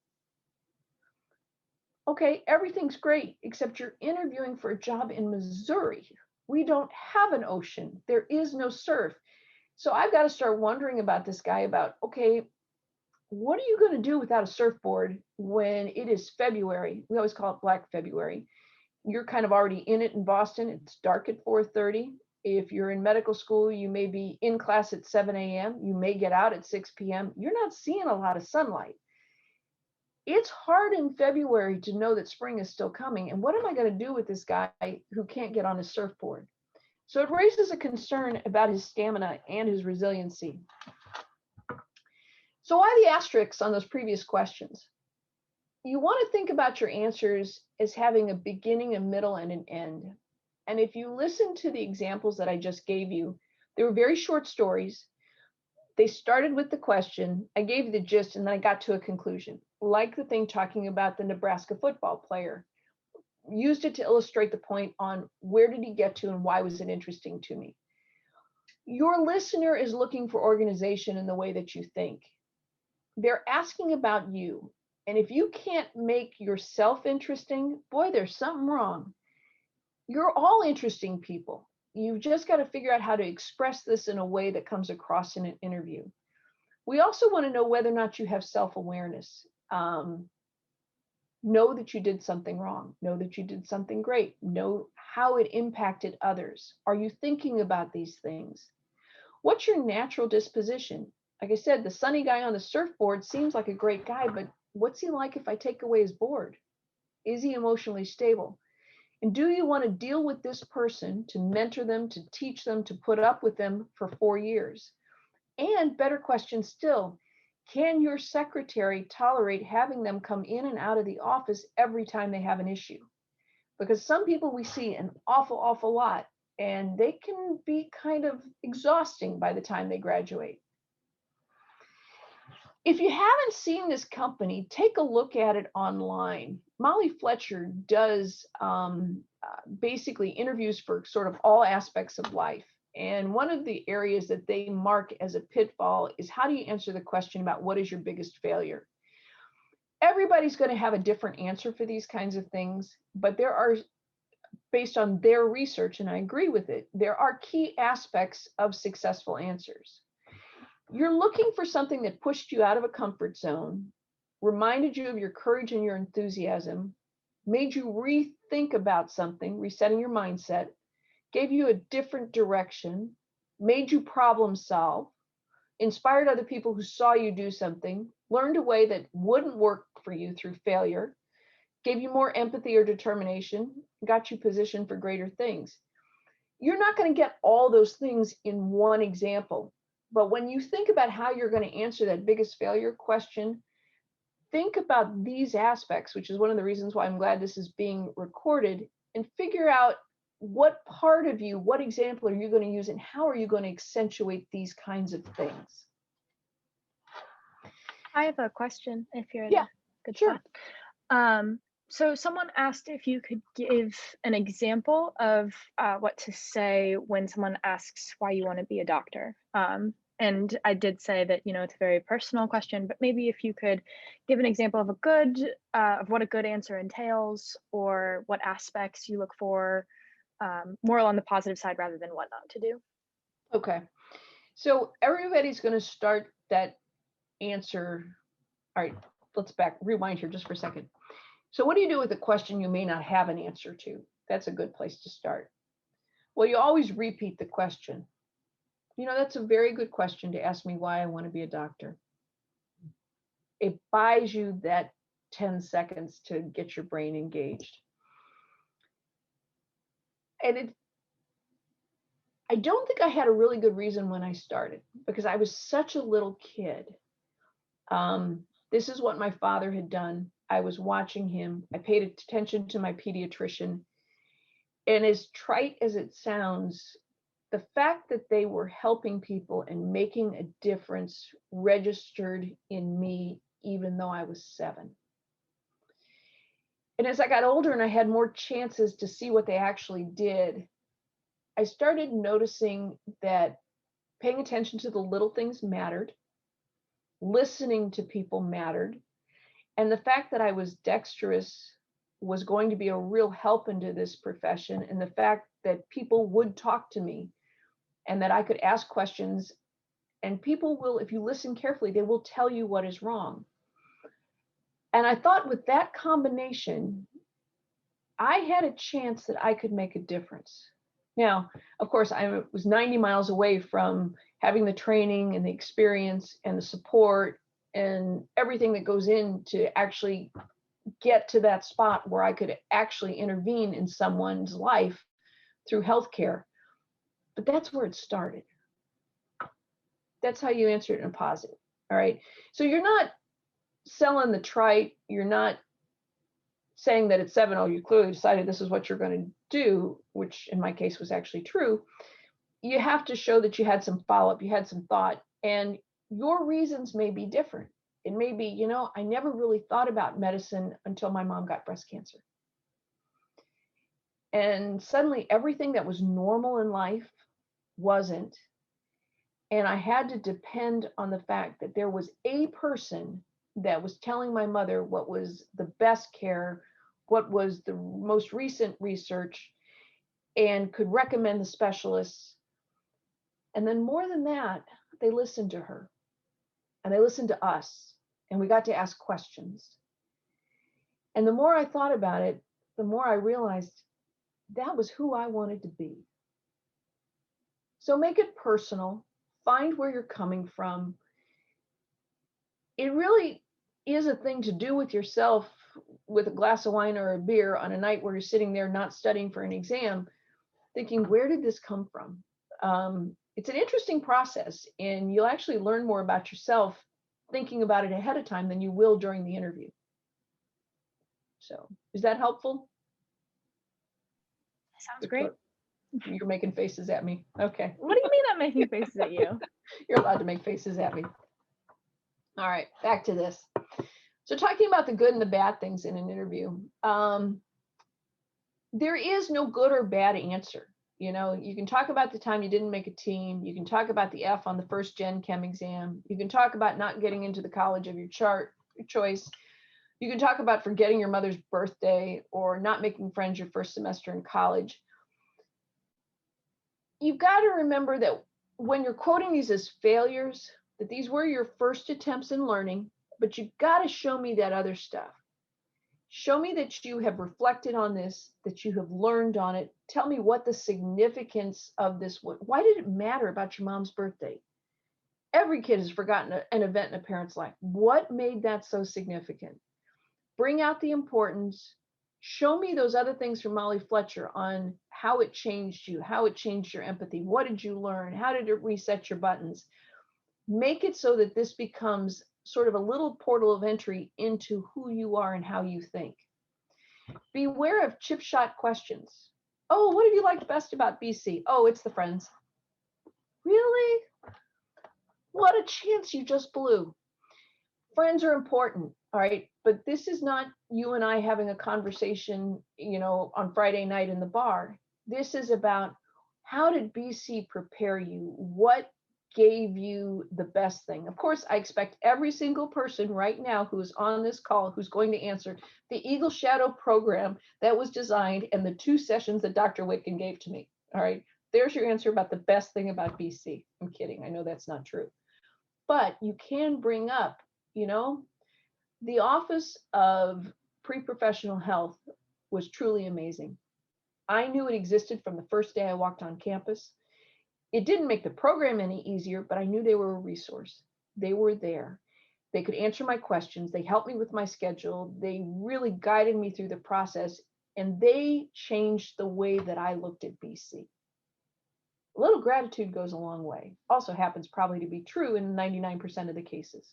Okay, everything's great, except you're interviewing for a job in Missouri. We don't have an ocean. There is no surf. So I've got to start wondering about this guy about, okay, what are you going to do without a surfboard when it is February? We always call it Black February. You're kind of already in it in Boston. It's dark at 4:30. If you're in medical school, you may be in class at 7 a.m. You may get out at 6 p.m. You're not seeing a lot of sunlight. It's hard in February to know that spring is still coming. And what am I going to do with this guy who can't get on his surfboard? So it raises a concern about his stamina and his resiliency. So why the asterisks on those previous questions? You want to think about your answers as having a beginning, a middle, and an end. And if you listen to the examples that I just gave you, they were very short stories. They started with the question, I gave you the gist, and then I got to a conclusion. Like the thing talking about the Nebraska football player. Used it to illustrate the point on where did he get to and why was it interesting to me. Your listener is looking for organization in the way that you think. They're asking about you. And if you can't make yourself interesting, boy, there's something wrong. You're all interesting people. You've just got to figure out how to express this in a way that comes across in an interview. We also want to know whether or not you have self-awareness. Know that you did something wrong. Know that you did something great. Know how it impacted others. Are you thinking about these things? What's your natural disposition? Like I said, the sunny guy on the surfboard seems like a great guy, but what's he like if I take away his board? Is he emotionally stable? And do you want to deal with this person, to mentor them, to teach them, to put up with them for 4 years? And better question still, can your secretary tolerate having them come in and out of the office every time they have an issue? Because some people we see an awful lot, and they can be kind of exhausting by the time they graduate. If you haven't seen this company, take a look at it online. Molly Fletcher does basically interviews for sort of all aspects of life. And one of the areas that they mark as a pitfall is how do you answer the question about what is your biggest failure? Everybody's going to have a different answer for these kinds of things, but there are, based on their research, and I agree with it, there are key aspects of successful answers. You're looking for something that pushed you out of a comfort zone, reminded you of your courage and your enthusiasm, made you rethink about something, resetting your mindset, gave you a different direction, made you problem solve, inspired other people who saw you do something, learned a way that wouldn't work for you through failure, gave you more empathy or determination, got you positioned for greater things. You're not going to get all those things in one example. But when you think about how you're going to answer that biggest failure question, think about these aspects, which is one of the reasons why I'm glad this is being recorded, and figure out what part of you, what example are you going to use, and how are you going to accentuate these kinds of things? I have a question if you're in Yeah, a good sure. spot. So someone asked if you could give an example of what to say when someone asks why you want to be a doctor. And I did say that, you know, it's a very personal question, but maybe if you could give an example of of what a good answer entails, or what aspects you look for more on the positive side rather than what not to do. Okay. So everybody's going to start that answer. All right, let's rewind here just for a second. So what do you do with a question you may not have an answer to? That's a good place to start. Well, you always repeat the question. That's a very good question to ask me why I want to be a doctor. It buys you that 10 seconds to get your brain engaged. And I don't think I had a really good reason when I started, because I was such a little kid. This is what my father had done. I was watching him. I paid attention to my pediatrician. And as trite as it sounds, the fact that they were helping people and making a difference registered in me, even though I was 7. And as I got older and I had more chances to see what they actually did, I started noticing that paying attention to the little things mattered, listening to people mattered, and the fact that I was dexterous was going to be a real help into this profession, and the fact that people would talk to me and that I could ask questions, and people will, if you listen carefully, they will tell you what is wrong. And I thought with that combination, I had a chance that I could make a difference. Now, of course, I was 90 miles away from having the training and the experience and the support and everything that goes in to actually get to that spot where I could actually intervene in someone's life through healthcare. But that's where it started. That's how you answer it in a positive. All right. So you're not selling the trite. You're not saying that at 7, oh, you clearly decided this is what you're going to do, which in my case was actually true. You have to show that you had some follow-up, you had some thought, and your reasons may be different. It may be, I never really thought about medicine until my mom got breast cancer. And suddenly everything that was normal in life wasn't. And I had to depend on the fact that there was a person that was telling my mother what was the best care, what was the most recent research, and could recommend the specialists. And then more than that, they listened to her and they listened to us, and we got to ask questions. And the more I thought about it, the more I realized that was who I wanted to be. So make it personal, find where you're coming from. It really is a thing to do with yourself with a glass of wine or a beer on a night where you're sitting there not studying for an exam, thinking, where did this come from? It's an interesting process, and you'll actually learn more about yourself thinking about it ahead of time than you will during the interview. So is that helpful? Sounds great. You're making faces at me. Okay. What do you mean I'm making faces at you? You're allowed to make faces at me. All right, back to this. So talking about the good and the bad things in an interview, there is no good or bad answer. You can talk about the time you didn't make a team. You can talk about the F on the first gen chem exam. You can talk about not getting into the college of your choice. You can talk about forgetting your mother's birthday or not making friends your first semester in college. You've got to remember that when you're quoting these as failures, that these were your first attempts in learning, but you've got to show me that other stuff. Show me that you have reflected on this, that you have learned on it. Tell me what the significance of this was. Why did it matter about your mom's birthday? Every kid has forgotten an event in a parent's life. What made that so significant? Bring out the importance. Show me those other things from Molly Fletcher on how it changed you, how it changed your empathy. What did you learn? How did it reset your buttons? Make it so that this becomes sort of a little portal of entry into who you are and how you think. Beware of chip shot questions. Oh, what have you liked best about BC? Oh, it's the friends. Really? What a chance you just blew. Friends are important, all right? But this is not you and I having a conversation, on Friday night in the bar. This is about, how did BC prepare you? What gave you the best thing. Of course, I expect every single person right now who is on this call who's going to answer the EagleShadow program that was designed and the 2 sessions that Dr. Wittgen gave to me. All right, there's your answer about the best thing about BC. I'm kidding. I know that's not true. But you can bring up, you know, the Office of Pre-Professional Health was truly amazing. I knew it existed from the first day I walked on campus. It didn't make the program any easier, but I knew they were a resource. They were there. They could answer my questions. They helped me with my schedule. They really guided me through the process, and they changed the way that I looked at BC. A little gratitude goes a long way. Also happens probably to be true in 99% of the cases.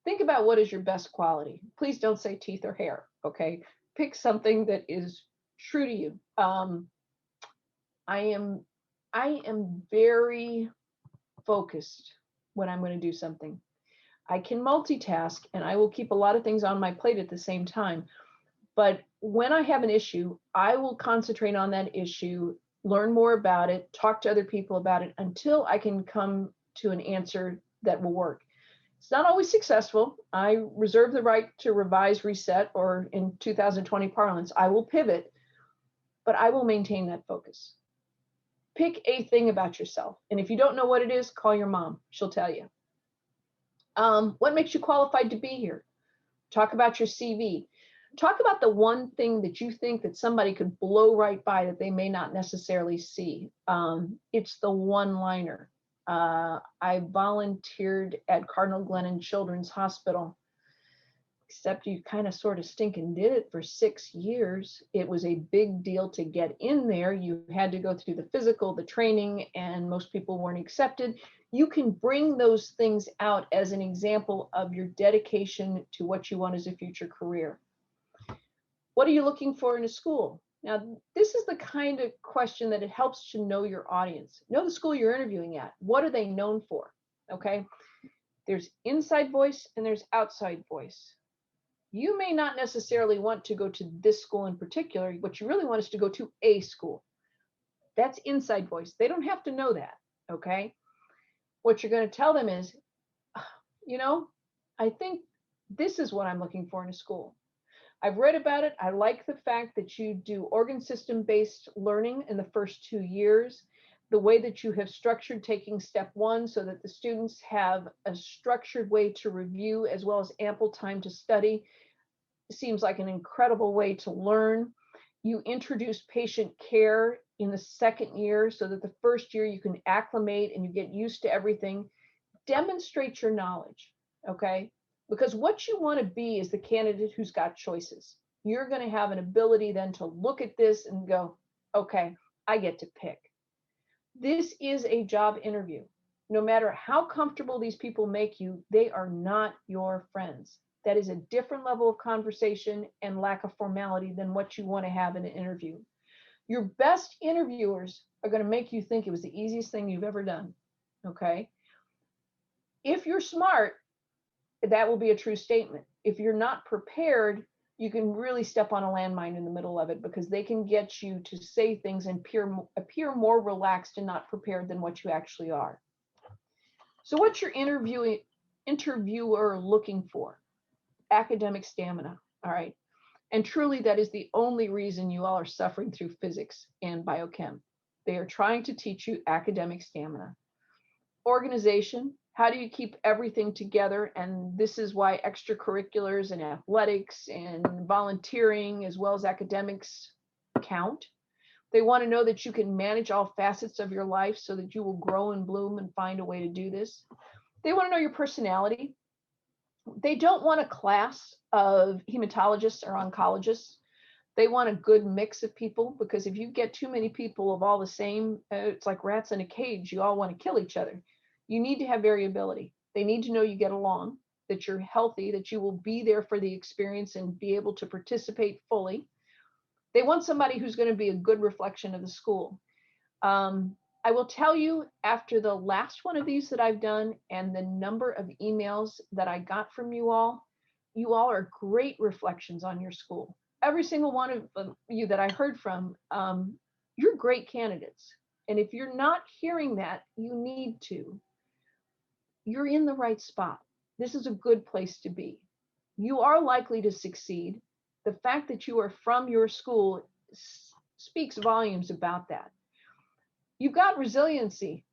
Think about what is your best quality. Please don't say teeth or hair, okay? Pick something that is true to you. I am very focused when I'm going to do something. I can multitask and I will keep a lot of things on my plate at the same time. But when I have an issue, I will concentrate on that issue, learn more about it, talk to other people about it until I can come to an answer that will work. It's not always successful. I reserve the right to revise, reset, or in 2020 parlance, I will pivot, but I will maintain that focus. Pick a thing about yourself. And if you don't know what it is, call your mom. She'll tell you. What makes you qualified to be here? Talk about your CV. Talk about the one thing that you think that somebody could blow right by that they may not necessarily see. It's the one-liner. I volunteered at Cardinal Glennon Children's Hospital, except you kind of sort of stinking did it for 6 years. It was a big deal to get in there. You had to go through the physical, the training, and most people weren't accepted. You can bring those things out as an example of your dedication to what you want as a future career. What are you looking for in a school? Now, this is the kind of question that it helps to know your audience. Know the school you're interviewing at. What are they known for? Okay. There's inside voice and there's outside voice. You may not necessarily want to go to this school in particular. What you really want is to go to a school. That's inside voice. They don't have to know that. Okay. What you're going to tell them is, you know, I think this is what I'm looking for in a school. I've read about it. I like the fact that you do organ system based learning in the first 2 years, the way that you have structured taking step 1 so that the students have a structured way to review as well as ample time to study. Seems like an incredible way to learn. You introduce patient care in the 2nd year so that the 1st year you can acclimate and you get used to everything. Demonstrate your knowledge, okay? Because what you want to be is the candidate who's got choices. You're going to have an ability then to look at this and go, okay, I get to pick. This is a job interview. No matter how comfortable these people make you, they are not your friends. That is a different level of conversation and lack of formality than what you want to have in an interview. Your best interviewers are going to make you think it was the easiest thing you've ever done, okay? If you're smart, that will be a true statement. If you're not prepared, you can really step on a landmine in the middle of it because they can get you to say things and appear more relaxed and not prepared than what you actually are. So what's your interviewer looking for? Academic stamina, all right? And truly that is the only reason you all are suffering through physics and biochem. They are trying to teach you academic stamina. Organization. How do you keep everything together? And this is why extracurriculars and athletics and volunteering as well as academics count. They want to know that you can manage all facets of your life so that you will grow and bloom and find a way to do this. They want to know your personality. They don't want a class of hematologists or oncologists. They want a good mix of people because if you get too many people of all the same, it's like rats in a cage. You all want to kill each other. You need to have variability. They need to know you get along, that you're healthy, that you will be there for the experience and be able to participate fully. They want somebody who's going to be a good reflection of the school. I will tell you after the last one of these that I've done and the number of emails that I got from you all are great reflections on your school. Every single one of you that I heard from, you're great candidates. And if you're not hearing that, you need to. You're in the right spot. This is a good place to be. You are likely to succeed. The fact that you are from your school speaks volumes about that. You've got resiliency.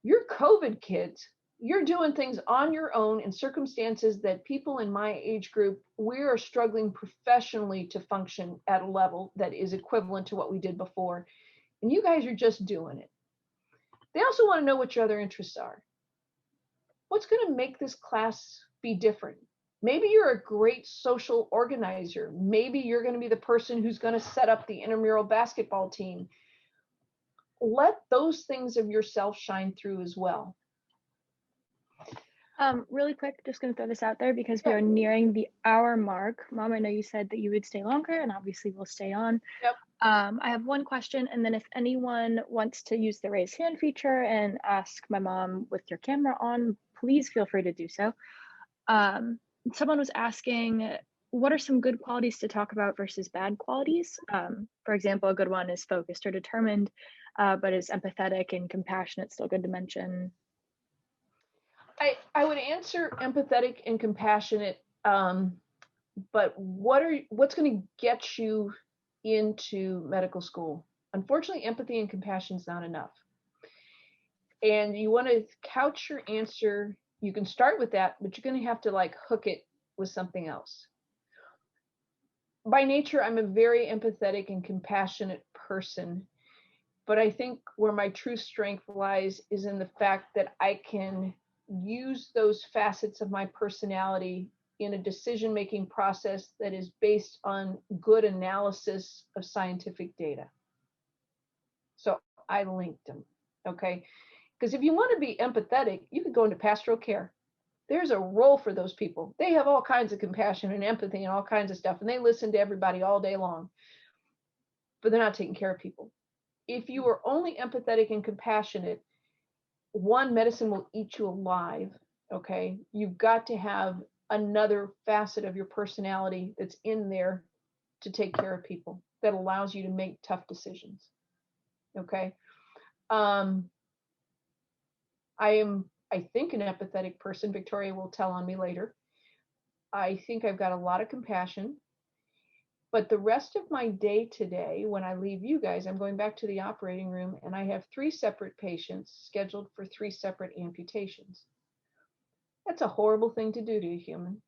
You're COVID kids. You're doing things on your own in circumstances that people in my age group, we are struggling professionally to function at a level that is equivalent to what we did before. And you guys are just doing it. They also want to know what your other interests are. What's going to make this class be different? Maybe you're a great social organizer. Maybe you're going to be the person who's going to set up the intramural basketball team. Let those things of yourself shine through as well. Really quick, just going to throw this out there because we are nearing the hour mark. Mom, I know you said that you would stay longer, and obviously we'll stay on. Yep. I have one question, and then if anyone wants to use the raise hand feature and ask my mom with your camera on, please feel free to do so. Someone was asking, what are some good qualities to talk about versus bad qualities? For example, a good one is focused or determined, but is empathetic and compassionate still good to mention? I would answer empathetic and compassionate, but what's going to get you into medical school? Unfortunately, empathy and compassion is not enough. And you want to couch your answer. You can start with that, but you're going to have to like hook it with something else. By nature, I'm a very empathetic and compassionate person, but I think where my true strength lies is in the fact that I can use those facets of my personality in a decision-making process that is based on good analysis of scientific data. So I linked them, okay? Because if you want to be empathetic, you could go into pastoral care. There's a role for those people. They have all kinds of compassion and empathy and all kinds of stuff, and they listen to everybody all day long, but they're not taking care of people. If you are only empathetic and compassionate, one, medicine will eat you alive, okay? You've got to have another facet of your personality that's in there to take care of people, that allows you to make tough decisions, okay? I am, I think, an empathetic person. Victoria will tell on me later. I think I've got a lot of compassion, but the rest of my day today, when I leave you guys, I'm going back to the operating room and I have 3 separate patients scheduled for 3 separate amputations. That's a horrible thing to do to a human.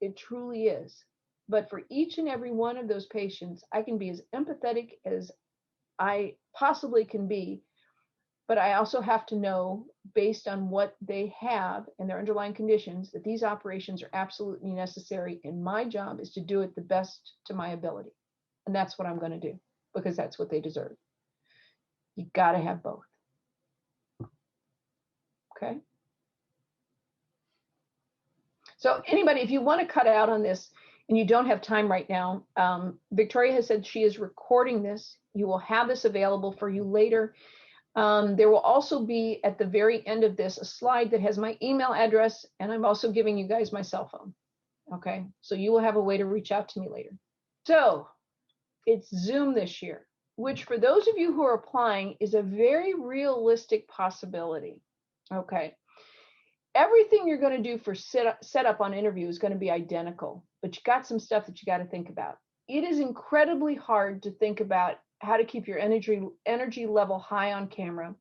It truly is. But for each and every one of those patients, I can be as empathetic as I possibly can be, but I also have to know, based on what they have and their underlying conditions, that these operations are absolutely necessary, and my job is to do it the best to my ability. And that's what I'm going to do, because that's what they deserve. You got to have both. Okay? So anybody, if you want to cut out on this and you don't have time right now, Victoria has said she is recording this. You will have this available for you later. There will also be at the very end of this a slide that has my email address, and I'm also giving you guys my cell phone. Okay, so you will have a way to reach out to me later. So it's Zoom this year, which for those of you who are applying is a very realistic possibility. Okay, everything you're going to do for setup on interview is going to be identical, but you got some stuff that you got to think about. It is incredibly hard to think about how to keep your energy level high on camera.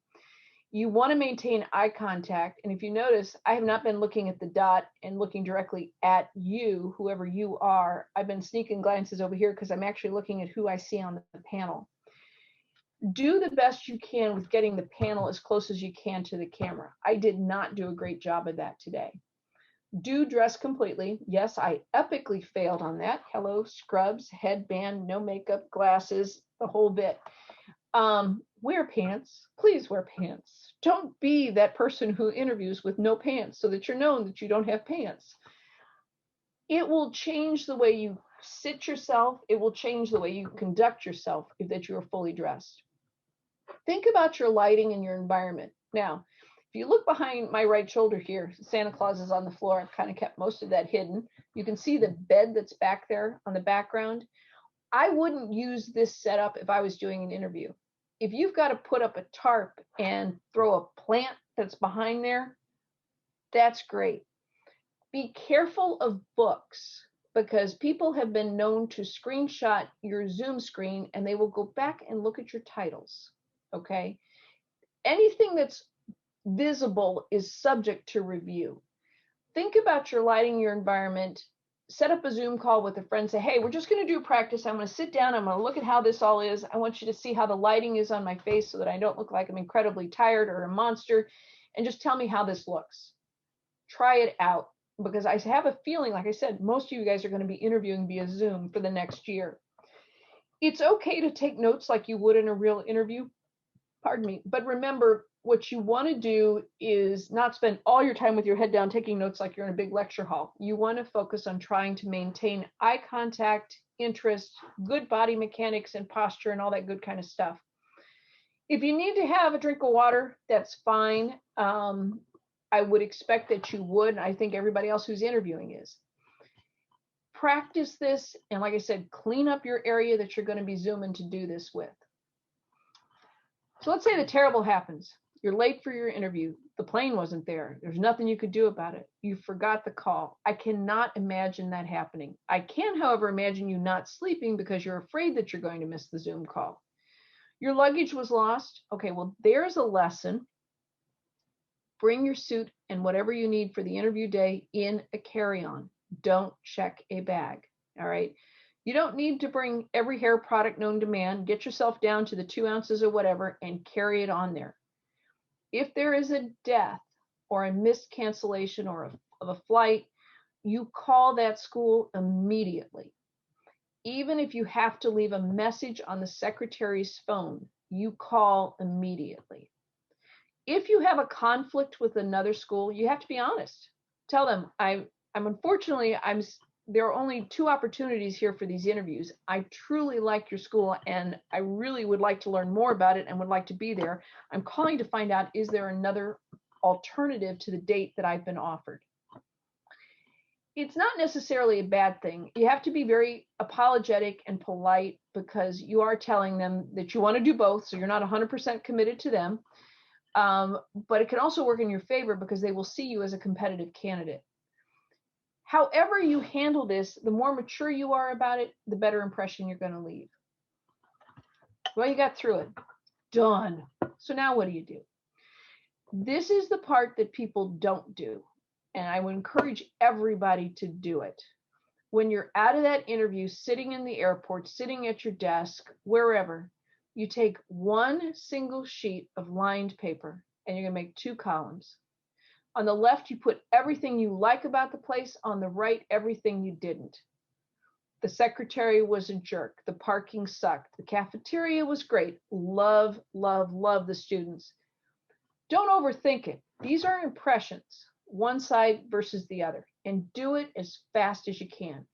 You want to maintain eye contact. And if you notice, I have not been looking at the dot and looking directly at you, whoever you are. I've been sneaking glances over here because I'm actually looking at who I see on the panel. Do the best you can with getting the panel as close as you can to the camera. I did not do a great job of that today. Do dress completely. Yes, I epically failed on that. Hello, scrubs, headband, no makeup, glasses, the whole bit. Wear pants. Please wear pants. Don't be that person who interviews with no pants so that you're known that you don't have pants. It will change the way you sit yourself. It will change the way you conduct yourself if that you are fully dressed. Think about your lighting and your environment. Now, if you look behind my right shoulder here, Santa Claus is on the floor. I've kind of kept most of that hidden. You can see the bed that's back there on the background. I wouldn't use this setup if I was doing an interview. If you've got to put up a tarp and throw a plant that's behind there, that's great. Be careful of books, because people have been known to screenshot your Zoom screen and they will go back and look at your titles. Okay. Anything that's visible is subject to review. Think about your lighting, your environment. Set up a Zoom call with a friend. Say, hey, we're just going to do practice. I'm going to sit down. I'm going to look at how this all is. I want you to see how the lighting is on my face so that I don't look like I'm incredibly tired or a monster. And just tell me how this looks. Try it out, because I have a feeling, like I said, most of you guys are going to be interviewing via Zoom for the next year. It's okay to take notes like you would in a real interview. Pardon me. But remember, what you want to do is not spend all your time with your head down taking notes like you're in a big lecture hall. You want to focus on trying to maintain eye contact, interest, good body mechanics and posture and all that good kind of stuff. If you need to have a drink of water, that's fine. I would expect that you would, and I think everybody else who's interviewing is. Practice this, and like I said, clean up your area that you're going to be Zooming to do this with. So let's say the terrible happens. You're late for your interview. The plane wasn't there. There's nothing you could do about it. You forgot the call. I cannot imagine that happening. I can, however, imagine you not sleeping because you're afraid that you're going to miss the Zoom call. Your luggage was lost. Okay, well, there's a lesson. Bring your suit and whatever you need for the interview day in a carry-on. Don't check a bag, all right? You don't need to bring every hair product known to man. Get yourself down to the 2 ounces or whatever and carry it on there. If there is a death or a missed cancellation or of a flight, you call that school immediately. Even if you have to leave a message on the secretary's phone, you call immediately. If you have a conflict with another school, you have to be honest. Tell them, there are only 2 opportunities here for these interviews. I truly like your school and I really would like to learn more about it and would like to be there. I'm calling to find out, is there another alternative to the date that I've been offered? It's not necessarily a bad thing. You have to be very apologetic and polite, because you are telling them that you want to do both, so you're not 100% committed to them. But it can also work in your favor because they will see you as a competitive candidate. However you handle this, the more mature you are about it, the better impression you're going to leave. Well, you got through it. Done. So now what do you do? This is the part that people don't do, and I would encourage everybody to do it. When you're out of that interview, sitting in the airport, sitting at your desk, wherever, you take one single sheet of lined paper and you're going to make 2 columns. On the left, you put everything you like about the place. On the right, everything you didn't. The secretary was a jerk. The parking sucked. The cafeteria was great. Love, love, love the students. Don't overthink it. These are impressions, one side versus the other, and do it as fast as you can.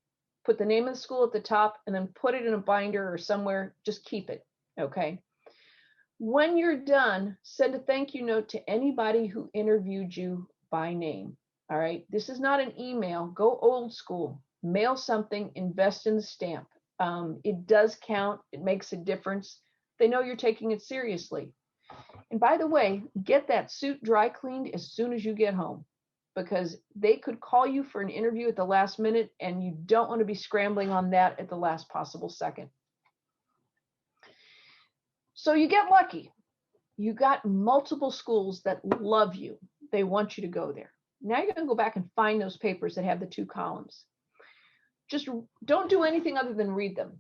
Put the name of the school at the top and then put it in a binder or somewhere. Just keep it, okay? When you're done, send a thank you note to anybody who interviewed you by name, all right? This is not an email. Go old school. Mail something, invest in the stamp. It does count. It makes a difference. They know you're taking it seriously. And by the way, get that suit dry cleaned as soon as you get home, because they could call you for an interview at the last minute and you don't want to be scrambling on that at the last possible second. So you get lucky. You got multiple schools that love you. They want you to go there. Now you're going to go back and find those papers that have the 2 columns. Just don't do anything other than read them.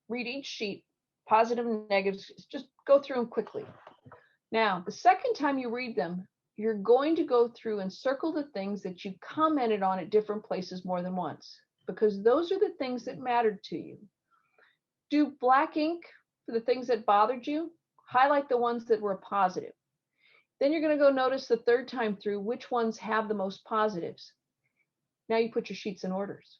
Read each sheet, positive and negatives. Just go through them quickly. Now, the second time you read them, you're going to go through and circle the things that you commented on at different places more than once, because those are the things that mattered to you. Do black ink for the things that bothered you. Highlight the ones that were positive. Then you're going to go notice the third time through which ones have the most positives. Now you put your sheets in orders.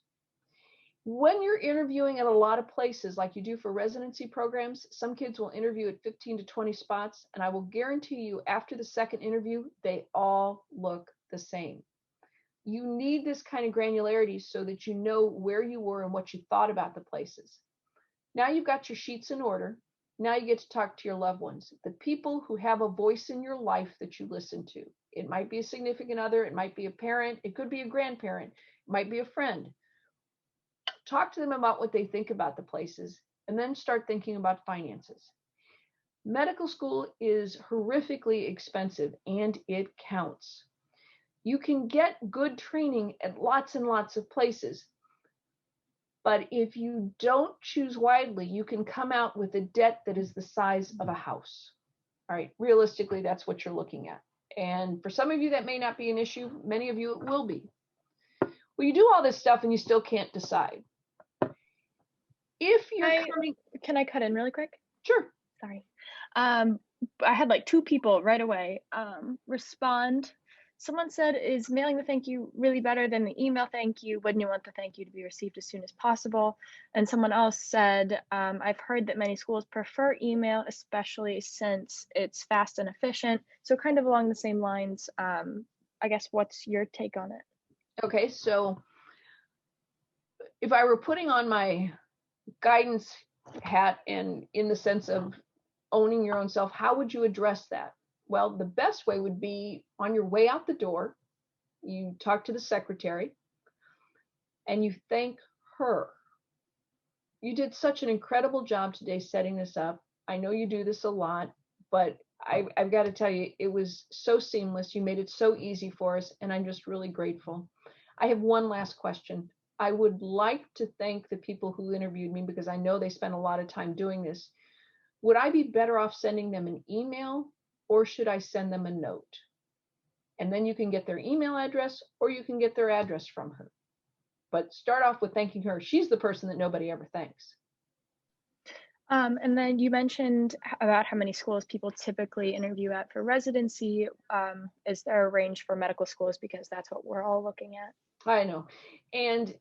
When you're interviewing at a lot of places like you do for residency programs, some kids will interview at 15 to 20 spots, and I will guarantee you after the second interview, they all look the same. You need this kind of granularity so that you know where you were and what you thought about the places. Now you've got your sheets in order. Now you get to talk to your loved ones, the people who have a voice in your life that you listen to. It might be a significant other, it might be a parent, it could be a grandparent, it might be a friend. Talk to them about what they think about the places, and then start thinking about finances. Medical school is horrifically expensive, and it counts. You can get good training at lots and lots of places, but if you don't choose widely, you can come out with a debt that is the size of a house. All right, realistically, that's what you're looking at. And for some of you, that may not be an issue. Many of you, it will be. Well, you do all this stuff and you still can't decide. If you're coming... Can I cut in really quick? Sure. Sorry. I had like 2 people right away respond. Someone said, is mailing the thank you really better than the email thank you? Wouldn't you want the thank you to be received as soon as possible? And someone else said, I've heard that many schools prefer email, especially since it's fast and efficient. So kind of along the same lines, I guess, what's your take on it? Okay, so if I were putting on my guidance hat and in the sense of owning your own self, how would you address that? Well, the best way would be on your way out the door, you talk to the secretary and you thank her. You did such an incredible job today setting this up. I know you do this a lot, but I've got to tell you, it was so seamless. You made it so easy for us, and I'm just really grateful. I have one last question. I would like to thank the people who interviewed me because I know they spent a lot of time doing this. Would I be better off sending them an email, or should I send them a note? And then you can get their email address, or you can get their address from her. But start off with thanking her. She's the person that nobody ever thanks. And then you mentioned about how many schools people typically interview at for residency. Is there a range for medical schools? Because that's what we're all looking at. I know. And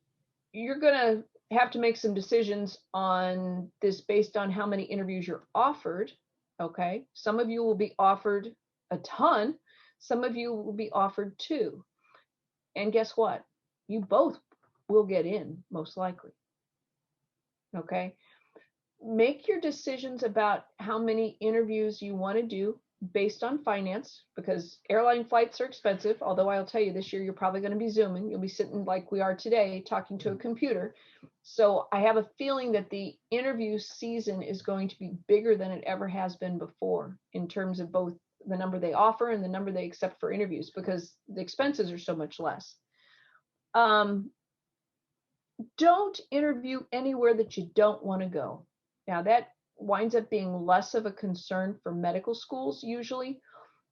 you're going to have to make some decisions on this based on how many interviews you're offered. Okay. Some of you will be offered a ton. Some of you will be offered 2. And guess what? You both will get in, most likely. Okay. Make your decisions about how many interviews you want to do based on finance, because airline flights are expensive. Although I'll tell you, this year you're probably going to be Zooming. You'll be sitting like we are today, talking to a computer. So I have a feeling that the interview season is going to be bigger than it ever has been before in terms of both the number they offer and the number they accept for interviews, because the expenses are so much less. Don't interview anywhere that you don't want to go. Now that winds up being less of a concern for medical schools usually,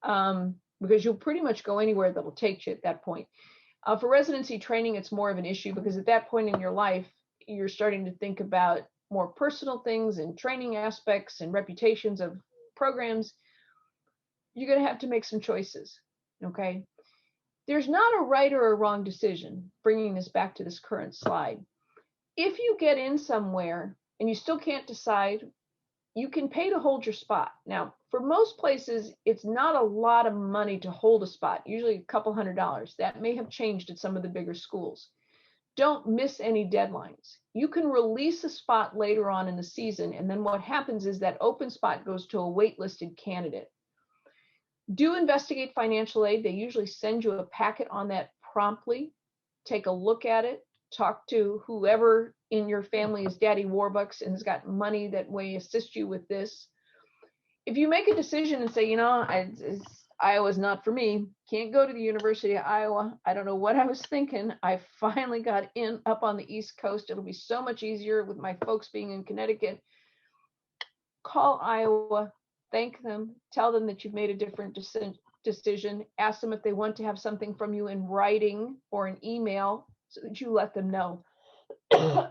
because you'll pretty much go anywhere that'll take you at that point. For residency training, it's more of an issue because at that point in your life, you're starting to think about more personal things and training aspects and reputations of programs. You're going to have to make some choices, okay? There's not a right or a wrong decision, bringing this back to this current slide. If you get in somewhere and you still can't decide, you can pay to hold your spot. Now, for most places, it's not a lot of money to hold a spot, usually a couple $100. That may have changed at some of the bigger schools. Don't miss any deadlines. You can release a spot later on in the season, and then what happens is that open spot goes to a waitlisted candidate. Do investigate financial aid. They usually send you a packet on that promptly. Take a look at it. Talk to whoever in your family is Daddy Warbucks and has got money that may assist you with this. If you make a decision and say, you know, Iowa's not for me, can't go to the University of Iowa, I don't know what I was thinking. I finally got in up on the East Coast. It'll be so much easier with my folks being in Connecticut. Call Iowa, thank them, tell them that you've made a different decision, ask them if they want to have something from you in writing or an email so that you let them know.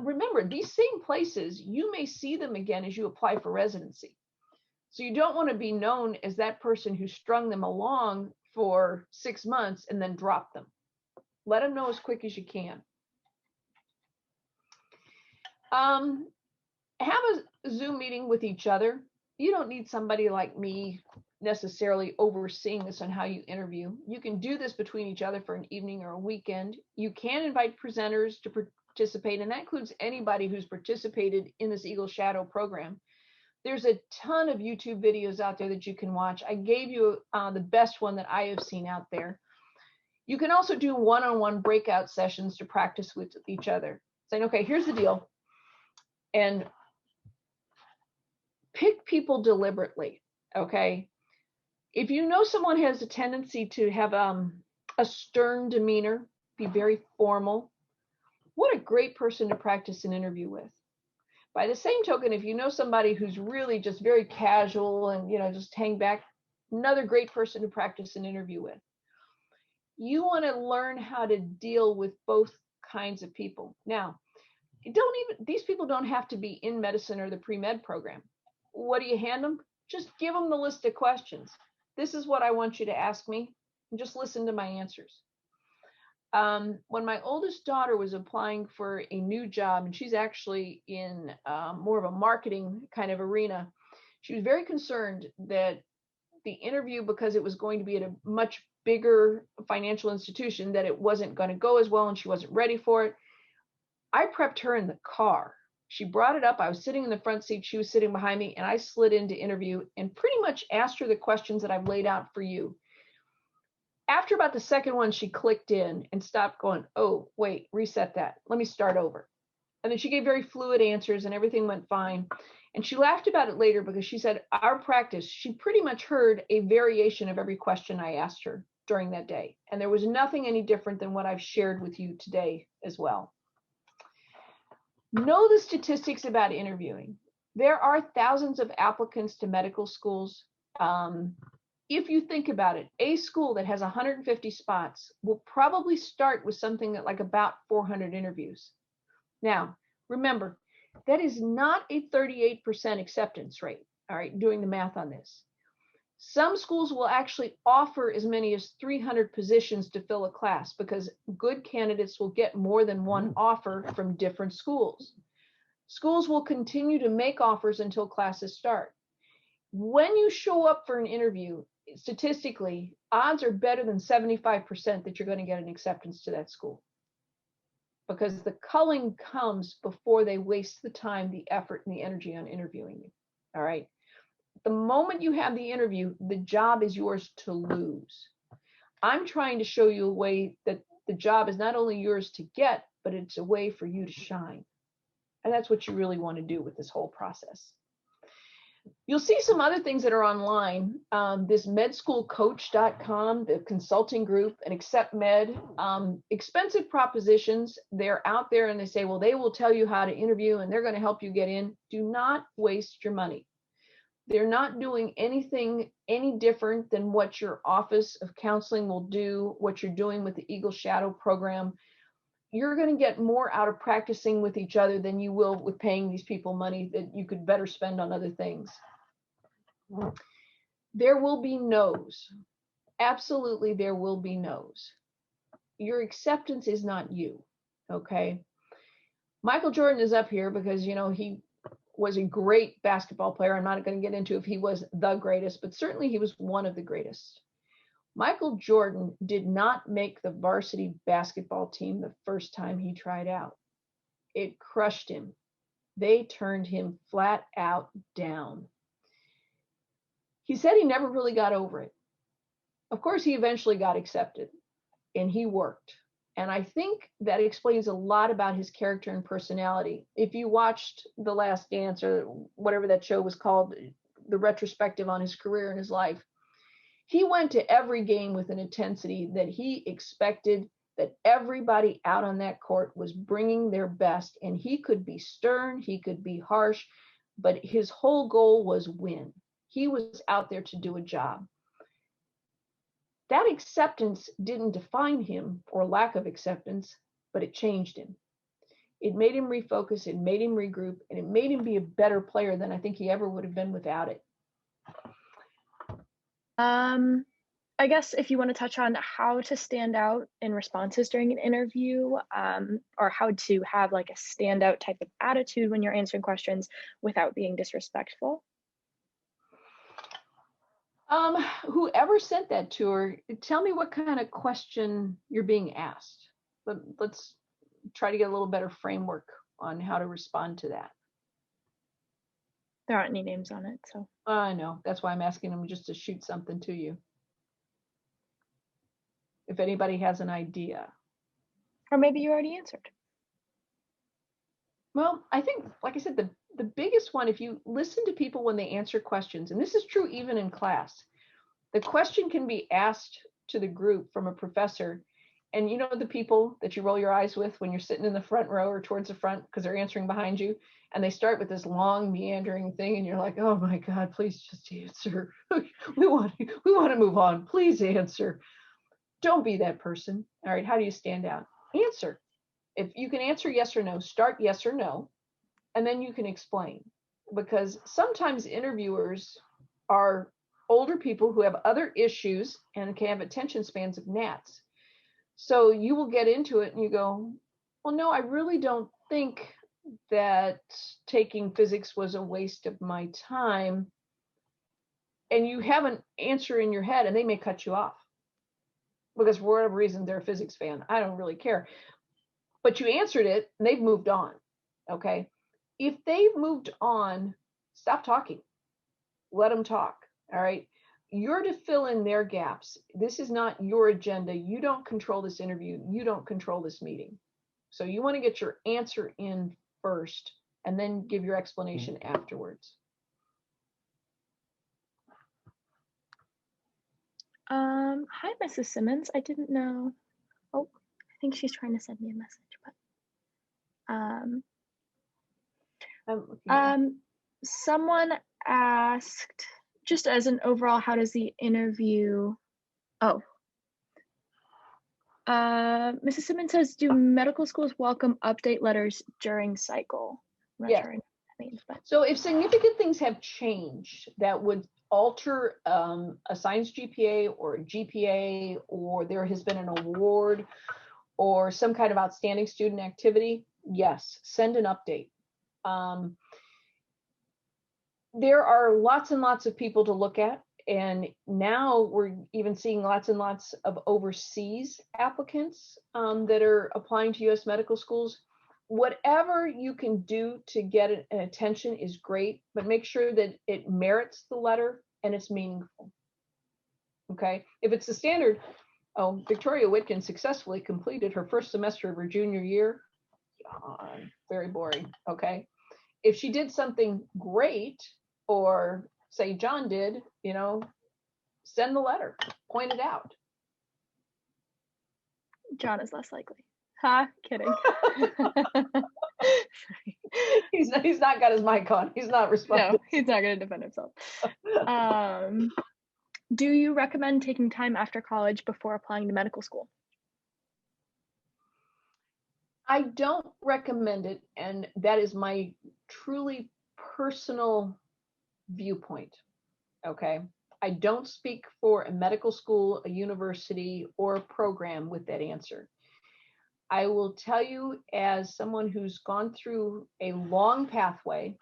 Remember, these same places, you may see them again as you apply for residency. So you don't want to be known as that person who strung them along for 6 months and then drop them. Let them know as quick as you can. Have a Zoom meeting with each other. You don't need somebody like me necessarily overseeing this on how you interview. You can do this between each other for an evening or a weekend. You can invite presenters to participate, and that includes anybody who's participated in this EagleShadow program. There's a ton of YouTube videos out there that you can watch. I gave you the best one that I have seen out there. You can also do one-on-one breakout sessions to practice with each other. Saying, okay, here's the deal. And pick people deliberately, okay? If you know someone has a tendency to have a stern demeanor, be very formal, what a great person to practice an interview with. By the same token, if you know somebody who's really just very casual and, just hang back, another great person to practice an interview with. You want to learn how to deal with both kinds of people. Now, these people don't have to be in medicine or the pre-med program. What do you hand them? Just give them the list of questions. This is what I want you to ask me, and just listen to my answers. When my oldest daughter was applying for a new job, and she's actually in more of a marketing kind of arena, she was very concerned that the interview, because it was going to be at a much bigger financial institution, that it wasn't going to go as well and she wasn't ready for it. I prepped her in the car. She brought it up. I was sitting in the front seat. She was sitting behind me, and I slid into interview and pretty much asked her the questions that I've laid out for you. After about the second one, she clicked in and stopped going, oh, wait, reset that. Let me start over. And then she gave very fluid answers and everything went fine. And she laughed about it later because she said our practice, she pretty much heard a variation of every question I asked her during that day. And there was nothing any different than what I've shared with you today as well. Know the statistics about interviewing. There are thousands of applicants to medical schools. If you think about it, a school that has 150 spots will probably start with something like about 400 interviews. Now, remember, that is not a 38% acceptance rate, all right, doing the math on this. Some schools will actually offer as many as 300 positions to fill a class because good candidates will get more than one offer from different schools. Schools will continue to make offers until classes start. When you show up for an interview, statistically, odds are better than 75% that you're going to get an acceptance to that school, because the culling comes before they waste the time, the effort, and the energy on interviewing you. All right. The moment you have the interview, the job is yours to lose. I'm trying to show you a way that the job is not only yours to get, but it's a way for you to shine. And that's what you really want to do with this whole process. You'll see some other things that are online. This medschoolcoach.com, the consulting group, and Accept Med, expensive propositions. They're out there and they say, well, they will tell you how to interview and they're going to help you get in. Do not waste your money. They're not doing anything any different than what your Office of Counseling will do, what you're doing with the EagleShadow program. You're going to get more out of practicing with each other than you will with paying these people money that you could better spend on other things. There will be no's. Absolutely, there will be no's. Your acceptance is not you, okay? Michael Jordan is up here because, he was a great basketball player. I'm not going to get into if he was the greatest, but certainly he was one of the greatest. Michael Jordan did not make the varsity basketball team the first time he tried out. It crushed him. They turned him flat out down. He said he never really got over it. Of course, he eventually got accepted and he worked. And I think that explains a lot about his character and personality. If you watched The Last Dance or whatever that show was called, the retrospective on his career and his life, he went to every game with an intensity that he expected that everybody out on that court was bringing their best. And he could be stern, he could be harsh, but his whole goal was win. He was out there to do a job. That acceptance didn't define him, or lack of acceptance, but it changed him. It made him refocus, it made him regroup, and it made him be a better player than I think he ever would have been without it. I guess if you want to touch on how to stand out in responses during an interview, or how to have like a standout type of attitude when you're answering questions without being disrespectful. Whoever sent that to her, tell me what kind of question you're being asked. Let's try to get a little better framework on how to respond to that. There aren't any names on it, so. I know. That's why I'm asking them just to shoot something to you. If anybody has an idea. Or maybe you already answered. Well, I think, like I said, the biggest one, if you listen to people when they answer questions, and this is true even in class, the question can be asked to the group from a professor. And you know the people that you roll your eyes with when you're sitting in the front row or towards the front because they're answering behind you, and they start with this long meandering thing, and you're like, oh my God, please just answer. we want to move on. Please answer. Don't be that person. All right, how do you stand out? Answer. If you can answer yes or no, start yes or no, and then you can explain. Because sometimes interviewers are older people who have other issues and can have attention spans of gnats. So you will get into it and you go, well, no, I really don't think that taking physics was a waste of my time. And you have an answer in your head and they may cut you off. Because for whatever reason, they're a physics fan. I don't really care. But you answered it and they've moved on. Okay. If they've moved on, stop talking. Let them talk. All right. You're to fill in their gaps. This is not your agenda. You don't control this interview. You don't control this meeting. So you want to get your answer in first and then give your explanation afterwards. Hi, Mrs. Simmons. I didn't know. Oh, I think she's trying to send me a message, but someone asked, just as an overall, how does the interview? Oh, Mrs. Simmons says, do medical schools welcome update letters during cycle? I'm not sure what that means, but. So if significant things have changed that would alter a science GPA or a GPA, or there has been an award or some kind of outstanding student activity, yes, send an update. There are lots and lots of people to look at. And now we're even seeing lots and lots of overseas applicants that are applying to U.S. medical schools. Whatever you can do to get an attention is great, but make sure that it merits the letter and it's meaningful. Okay, if it's the standard, oh, Victoria Wittgen successfully completed her first semester of her junior year, very boring. Okay, if she did something great, or say John did, you know, send the letter, point it out. John is less likely. Ha, kidding. He's not got his mic on. He's not responding. No, he's not going to defend himself. Do you recommend taking time after college before applying to medical school? I don't recommend it, and that is my truly personal viewpoint. Okay, I don't speak for a medical school, a university, or a program with that answer. I will tell you, as someone who's gone through a long pathway,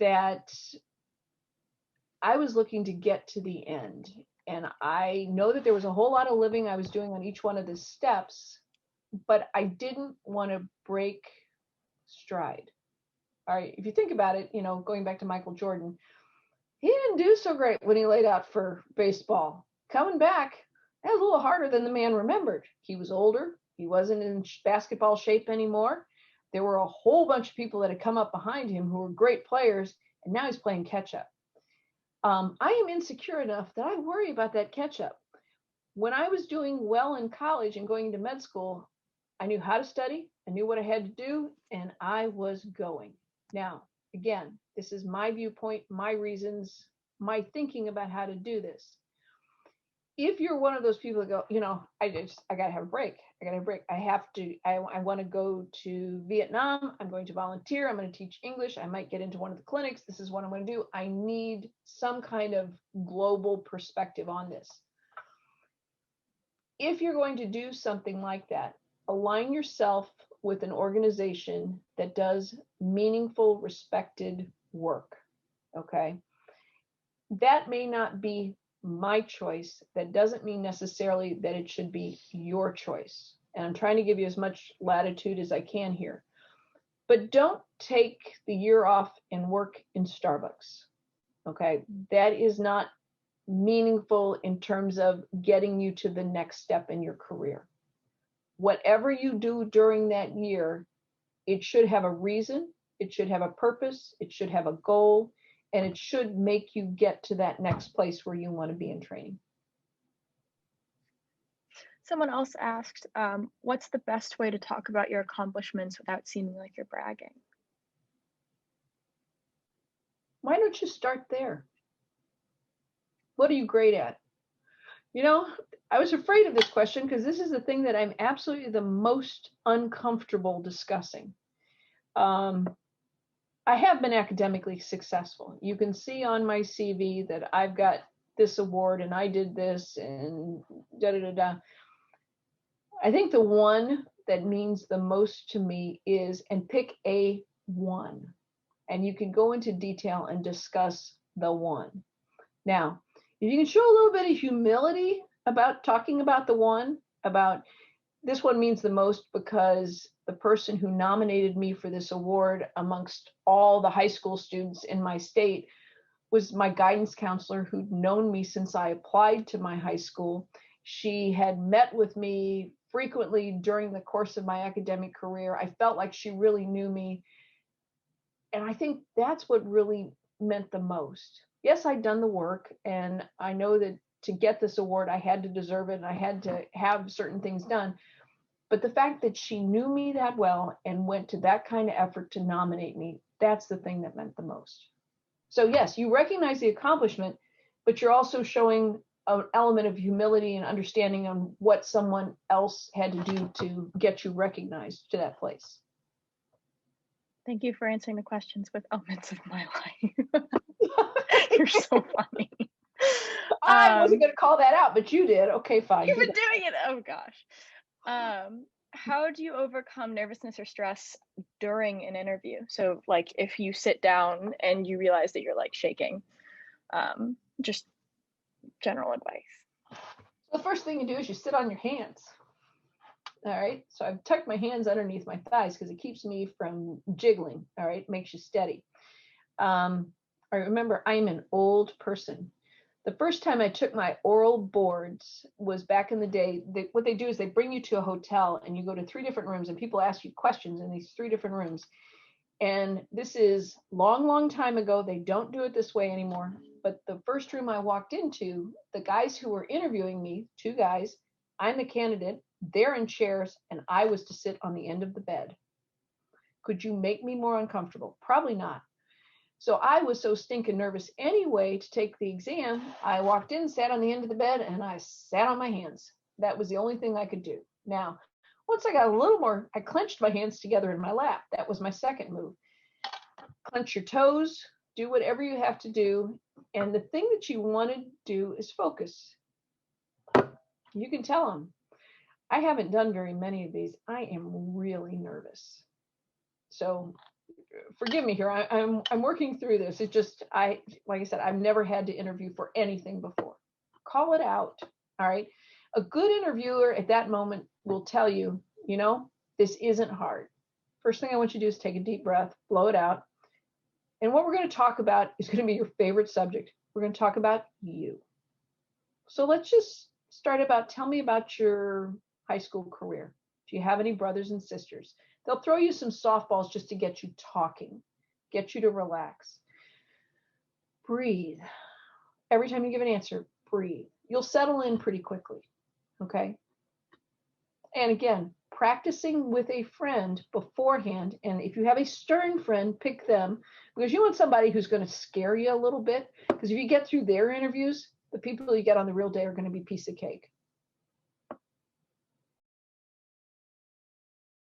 that I was looking to get to the end. And I know that there was a whole lot of living I was doing on each one of the steps, but I didn't want to break stride. All right, if you think about it, you know, going back to Michael Jordan, he didn't do so great when he laid out for baseball. Coming back, that was a little harder than the man remembered. He was older. He wasn't in basketball shape anymore. There were a whole bunch of people that had come up behind him who were great players, and now he's playing catch up. I am insecure enough that I worry about that catch up. When I was doing well in college and going into med school, I knew how to study, I knew what I had to do, and I was going. Now, again, this is my viewpoint, my reasons, my thinking about how to do this. If you're one of those people that go, you know, I gotta have a break. I want to go to Vietnam. I'm going to volunteer. I'm going to teach English. I might get into one of the clinics. This is what I'm going to do. I need some kind of global perspective on this. If you're going to do something like that, align yourself with an organization that does meaningful, respected work. Okay. That may not be my choice. That doesn't mean necessarily that it should be your choice. And I'm trying to give you as much latitude as I can here. But don't take the year off and work in Starbucks. Okay, that is not meaningful in terms of getting you to the next step in your career. Whatever you do during that year, it should have a reason, it should have a purpose, it should have a goal, and it should make you get to that next place where you want to be in training. Someone else asked, what's the best way to talk about your accomplishments without seeming like you're bragging? Why don't you start there? What are you great at? You know, I was afraid of this question because this is the thing that I'm absolutely the most uncomfortable discussing. I have been academically successful. You can see on my CV that I've got this award and I did this and da da da da. I think the one that means the most to me is, and pick a one, and you can go into detail and discuss the one. Now, if you can show a little bit of humility about talking about the one, about this one means the most because the person who nominated me for this award amongst all the high school students in my state was my guidance counselor who'd known me since I applied to my high school. She had met with me frequently during the course of my academic career. I felt like she really knew me. And I think that's what really meant the most. Yes, I'd done the work, and I know that to get this award, I had to deserve it, and I had to have certain things done. But the fact that she knew me that well and went to that kind of effort to nominate me, that's the thing that meant the most. So yes, you recognize the accomplishment, but you're also showing an element of humility and understanding on what someone else had to do to get you recognized to that place. Thank you for answering the questions with elements of my life. You're so funny. I wasn't going to call that out, but you did. Okay, fine. You've been doing it. Oh gosh. How do you overcome nervousness or stress during an interview? So like if you sit down and you realize that you're like shaking, just general advice. The first thing you do is you sit on your hands. All right. So I've tucked my hands underneath my thighs because it keeps me from jiggling. All right. Makes you steady. I remember I'm an old person. The first time I took my oral boards was back in the day. What they do is they bring you to a hotel and you go to 3 different rooms and people ask you questions in these 3 different rooms. And this is long, long time ago. They don't do it this way anymore. But the first room I walked into, the guys who were interviewing me, 2 guys, I'm the candidate, they're in chairs, and I was to sit on the end of the bed. Could you make me more uncomfortable? Probably not. So I was so stinking nervous anyway to take the exam. I walked in, sat on the end of the bed, and I sat on my hands. That was the only thing I could do. Now, once I got a little more, I clenched my hands together in my lap. That was my second move. Clench your toes, do whatever you have to do. And the thing that you want to do is focus. You can tell them, I haven't done very many of these. I am really nervous. So forgive me here. I'm working through this. It's just, like I said, I've never had to interview for anything before. Call it out. All right. A good interviewer at that moment will tell you, you know, this isn't hard. First thing I want you to do is take a deep breath, blow it out. And what we're going to talk about is going to be your favorite subject. We're going to talk about you. So let's just start tell me about your high school career. Do you have any brothers and sisters? They'll throw you some softballs just to get you talking, get you to relax. Breathe. Every time you give an answer, breathe. You'll settle in pretty quickly, okay? And again, practicing with a friend beforehand, and if you have a stern friend, pick them, because you want somebody who's going to scare you a little bit, because if you get through their interviews, the people you get on the real day are going to be piece of cake.